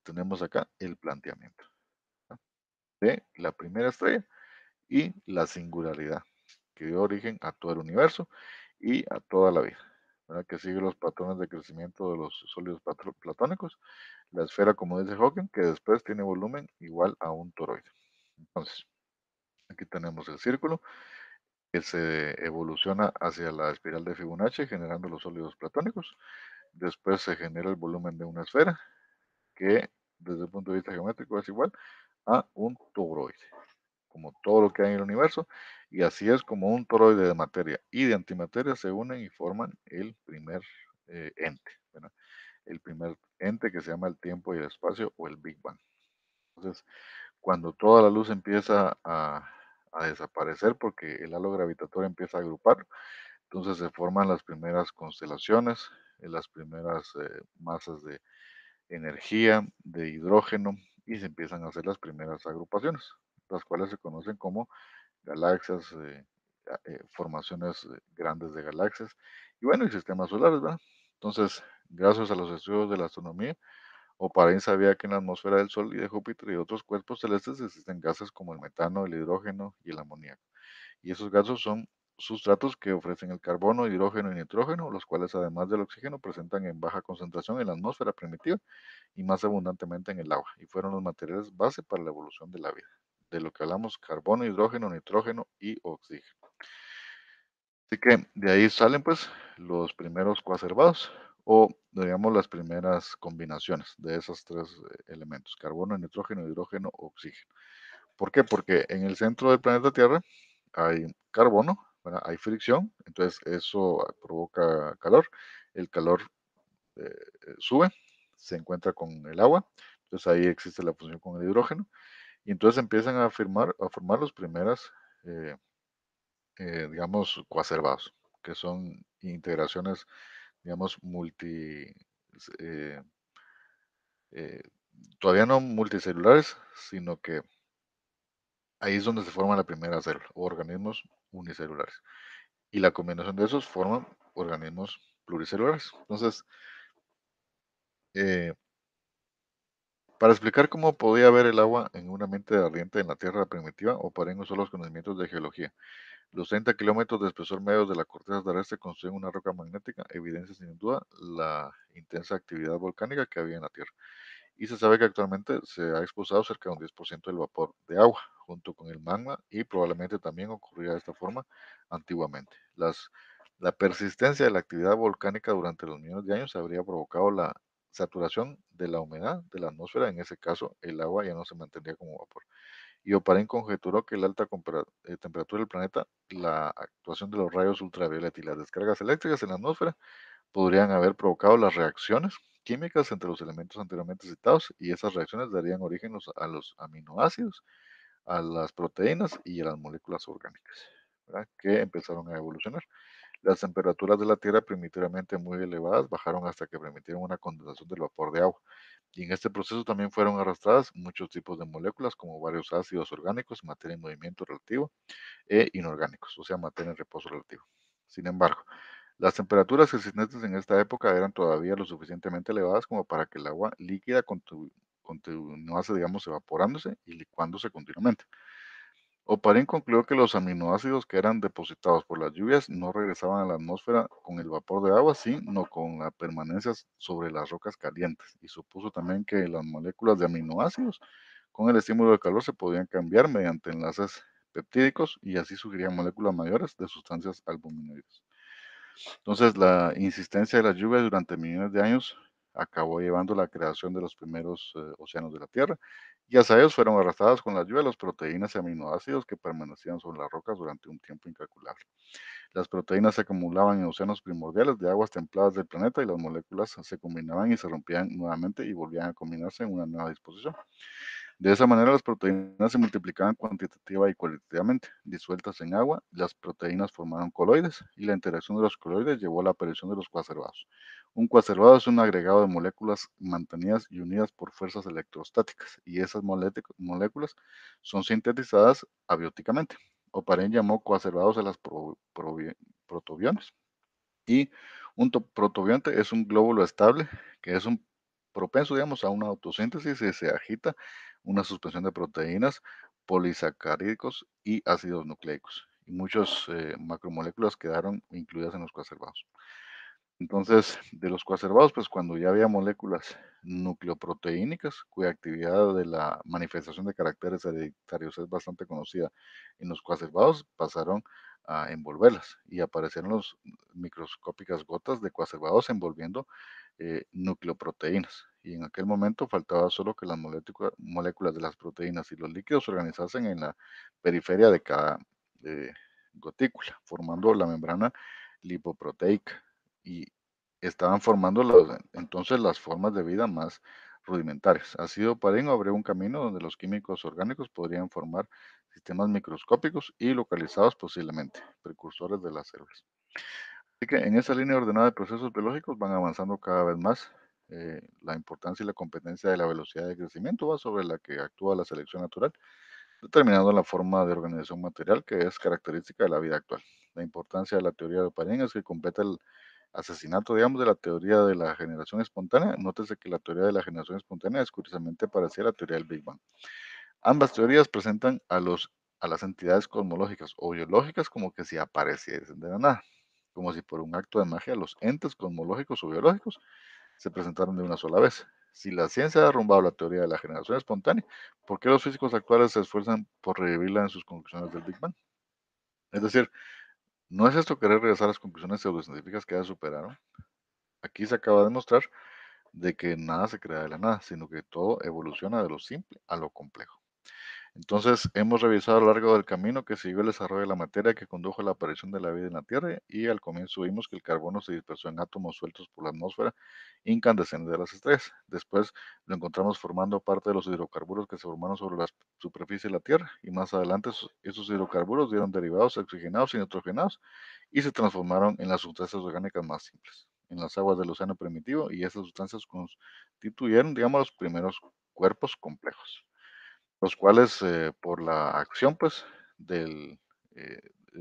tenemos acá el planteamiento, ¿verdad? De la primera estrella y la singularidad que dio origen a todo el universo y a toda la vida, ¿verdad? Que sigue los patrones de crecimiento de los sólidos platónicos. La esfera, como dice Hawking, que después tiene volumen igual a un toroide. Entonces, aquí tenemos el círculo que se evoluciona hacia la espiral de Fibonacci generando los sólidos platónicos. Después se genera el volumen de una esfera que desde el punto de vista geométrico es igual a un toroide, como todo lo que hay en el universo, y así es como un toroide de materia y de antimateria se unen y forman el primer ente, ¿verdad? El primer ente que se llama el tiempo y el espacio o el Big Bang. Entonces, cuando toda la luz empieza a desaparecer porque el halo gravitatorio empieza a agrupar, entonces se forman las primeras constelaciones, las primeras masas de energía, de hidrógeno, y se empiezan a hacer las primeras agrupaciones, las cuales se conocen como galaxias, formaciones grandes de galaxias, y bueno, y sistemas solares, ¿verdad? Entonces, gracias a los estudios de la astronomía, Oparin sabía que en la atmósfera del Sol y de Júpiter y de otros cuerpos celestes existen gases como el metano, el hidrógeno y el amoníaco. Y esos gases son sustratos que ofrecen el carbono, hidrógeno y nitrógeno, los cuales además del oxígeno presentan en baja concentración en la atmósfera primitiva y más abundantemente en el agua, y fueron los materiales base para la evolución de la vida, de lo que hablamos carbono, hidrógeno, nitrógeno y oxígeno. Así que de ahí salen pues los primeros coacervados o digamos las primeras combinaciones de esos tres elementos, carbono, nitrógeno, hidrógeno, oxígeno. ¿Por qué? Porque en el centro del planeta Tierra hay carbono, ¿verdad? Hay fricción, entonces eso provoca calor, el calor eh, sube, se encuentra con el agua, entonces ahí existe la fusión con el hidrógeno y entonces empiezan a formar los primeras eh, digamos, coacervados, que son integraciones, digamos, eh, eh, todavía no multicelulares, sino que ahí es donde se forma la primera célula, o organismos unicelulares. Y la combinación de esos forman organismos pluricelulares. Entonces, eh, para explicar cómo podía haber el agua en un ambiente ardiente en la Tierra primitiva, operen solo los conocimientos de geología. Los 30 kilómetros de espesor medio de la corteza terrestre construyen una roca magnética, evidencia sin duda la intensa actividad volcánica que había en la Tierra. Y se sabe que actualmente se ha expulsado cerca de un 10% del vapor de agua, junto con el magma, y probablemente también ocurría de esta forma antiguamente. La persistencia de la actividad volcánica durante los millones de años habría provocado la saturación de la humedad de la atmósfera, en ese caso el agua ya no se mantendría como vapor. Y Oparin conjeturó que la alta temperatura del planeta, la actuación de los rayos ultravioleta y las descargas eléctricas en la atmósfera podrían haber provocado las reacciones químicas entre los elementos anteriormente citados y esas reacciones darían origen a los aminoácidos, a las proteínas y a las moléculas orgánicas, ¿verdad? Que empezaron a evolucionar. Las temperaturas de la Tierra primitivamente muy elevadas bajaron hasta que permitieron una condensación del vapor de agua. Y en este proceso también fueron arrastradas muchos tipos de moléculas como varios ácidos orgánicos, materia en movimiento relativo e inorgánicos, o sea, materia en reposo relativo. Sin embargo, las temperaturas existentes en esta época eran todavía lo suficientemente elevadas como para que el agua líquida continuase, digamos, evaporándose y licuándose continuamente. Oparin concluyó que los aminoácidos que eran depositados por las lluvias no regresaban a la atmósfera con el vapor de agua, sino con la permanencia sobre las rocas calientes, y supuso también que las moléculas de aminoácidos con el estímulo del calor se podían cambiar mediante enlaces peptídicos y así surgirían moléculas mayores de sustancias albuminoides. Entonces, la insistencia de las lluvias durante millones de años acabó llevando a la creación de los primeros océanos de la Tierra, y hacia ellos fueron arrastradas con la lluvia las proteínas y aminoácidos que permanecían sobre las rocas durante un tiempo incalculable. Las proteínas se acumulaban en océanos primordiales de aguas templadas del planeta y las moléculas se combinaban y se rompían nuevamente y volvían a combinarse en una nueva disposición. De esa manera, las proteínas se multiplicaban cuantitativa y cualitativamente. Disueltas en agua, las proteínas formaron coloides y la interacción de los coloides llevó a la aparición de los coacervados. Un coacervado es un agregado de moléculas mantenidas y unidas por fuerzas electrostáticas, y esas moléculas son sintetizadas abióticamente. Oparin llamó coacervados a las protobiones. Y un protobionte es un glóbulo estable que es un propenso, digamos, a una autosíntesis y se agita una suspensión de proteínas, polisacáridos y ácidos nucleicos. Y muchas macromoléculas quedaron incluidas en los coacervados. Entonces, de los coacervados, pues cuando ya había moléculas nucleoproteínicas, cuya actividad de la manifestación de caracteres hereditarios es bastante conocida en los coacervados, pasaron a envolverlas y aparecieron las microscópicas gotas de coacervados envolviendo nucleoproteínas. Y en aquel momento faltaba solo que las moléculas de las proteínas y los líquidos se organizasen en la periferia de cada eh, gotícula, formando la membrana lipoproteica y estaban formando entonces las formas de vida más rudimentarias. Ácido Pareto abrió un camino donde los químicos orgánicos podrían formar sistemas microscópicos y localizados posiblemente, precursores de las células. Así que en esa línea ordenada de procesos biológicos van avanzando cada vez más. La importancia y la competencia de la velocidad de crecimiento va sobre la que actúa la selección natural, determinando la forma de organización material que es característica de la vida actual. La importancia de la teoría de Oparin es que completa el asesinato, digamos, de la teoría de la generación espontánea. Nótese que la teoría de la generación espontánea es curiosamente parecida a la teoría del Big Bang. Ambas teorías presentan a las entidades cosmológicas o biológicas como que si apareciesen de la nada, como si por un acto de magia los entes cosmológicos o biológicos se presentaron de una sola vez. Si la ciencia ha derrumbado la teoría de la generación espontánea, ¿por qué los físicos actuales se esfuerzan por revivirla en sus conclusiones del Big Bang? Es decir, ¿no es esto querer regresar a las conclusiones pseudocientíficas que ya superaron? Aquí se acaba de mostrar de que nada se crea de la nada, sino que todo evoluciona de lo simple a lo complejo. Entonces, hemos revisado a lo largo del camino que siguió el desarrollo de la materia que condujo a la aparición de la vida en la Tierra, y al comienzo vimos que el carbono se dispersó en átomos sueltos por la atmósfera incandescente de las estrellas. Después lo encontramos formando parte de los hidrocarburos que se formaron sobre la superficie de la Tierra, y más adelante esos hidrocarburos dieron derivados oxigenados y nitrogenados y se transformaron en las sustancias orgánicas más simples, en las aguas del océano primitivo, y esas sustancias constituyeron, digamos, los primeros cuerpos complejos, los cuales por la acción pues de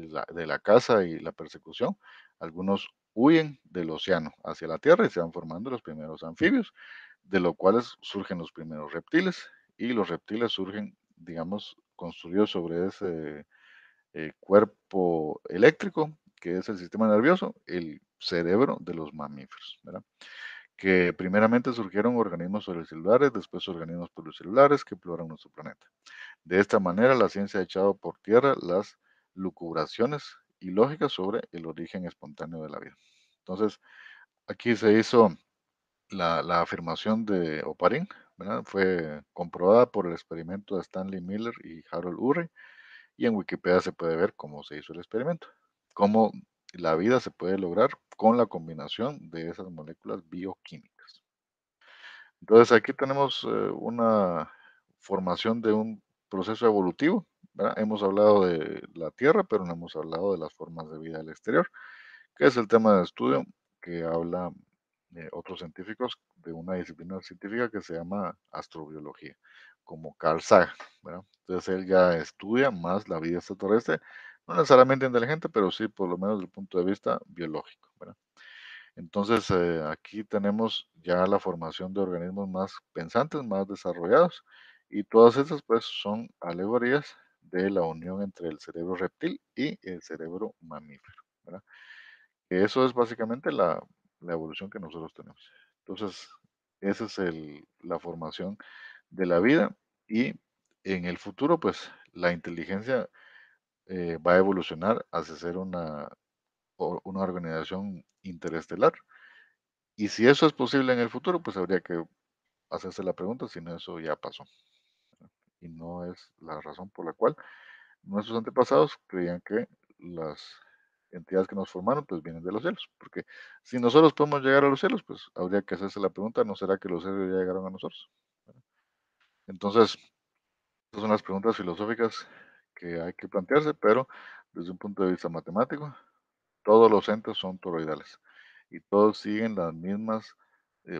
la caza y la persecución, algunos huyen del océano hacia la tierra y se van formando los primeros anfibios, de los cuales surgen los primeros reptiles, y los reptiles surgen, digamos, construidos sobre ese cuerpo eléctrico, que es el sistema nervioso, el cerebro de los mamíferos, ¿verdad? Que primeramente surgieron organismos unicelulares, después organismos pluricelulares que exploran nuestro planeta. De esta manera, la ciencia ha echado por tierra las lucubraciones ilógicas sobre el origen espontáneo de la vida. Entonces, aquí se hizo la afirmación de Oparin, ¿verdad? Fue comprobada por el experimento de Stanley Miller y Harold Urey, y en Wikipedia se puede ver cómo se hizo el experimento, cómo la vida se puede lograr con la combinación de esas moléculas bioquímicas. Entonces aquí tenemos una formación de un proceso evolutivo, ¿verdad? Hemos hablado de la Tierra, pero no hemos hablado de las formas de vida al exterior, que es el tema de estudio que habla otros científicos de una disciplina científica que se llama astrobiología, como Carl Sagan, ¿verdad? Entonces él ya estudia más la vida extraterrestre, no necesariamente inteligente, pero sí por lo menos desde el punto de vista biológico, ¿verdad? Entonces, aquí tenemos ya la formación de organismos más pensantes, más desarrollados, y todas esas pues son alegorías de la unión entre el cerebro reptil y el cerebro mamífero, ¿verdad? Que eso es básicamente la evolución que nosotros tenemos. Entonces, esa es la formación de la vida, y en el futuro pues la inteligencia va a evolucionar hacia ser una organización interestelar Y si eso es posible en el futuro, pues habría que hacerse la pregunta si no eso ya pasó. Y no es la razón por la cual nuestros antepasados creían que las entidades que nos formaron pues vienen de los cielos. Porque si nosotros podemos llegar a los cielos, pues habría que hacerse la pregunta, ¿no será que los cielos ya llegaron a nosotros? Entonces, estas son las preguntas filosóficas que hay que plantearse, pero desde un punto de vista matemático, todos los entes son toroidales y todos siguen las mismas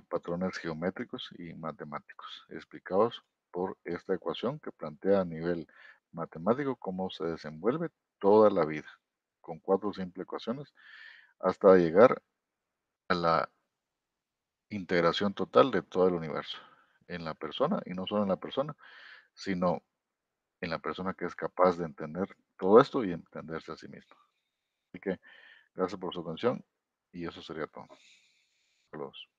patrones geométricos y matemáticos explicados por esta ecuación que plantea a nivel matemático cómo se desenvuelve toda la vida, con cuatro simples ecuaciones, hasta llegar a la integración total de todo el universo en la persona, y no solo en la persona, sino en la persona que es capaz de entender todo esto y entenderse a sí mismo. Así que gracias por su atención y eso sería todo. Saludos.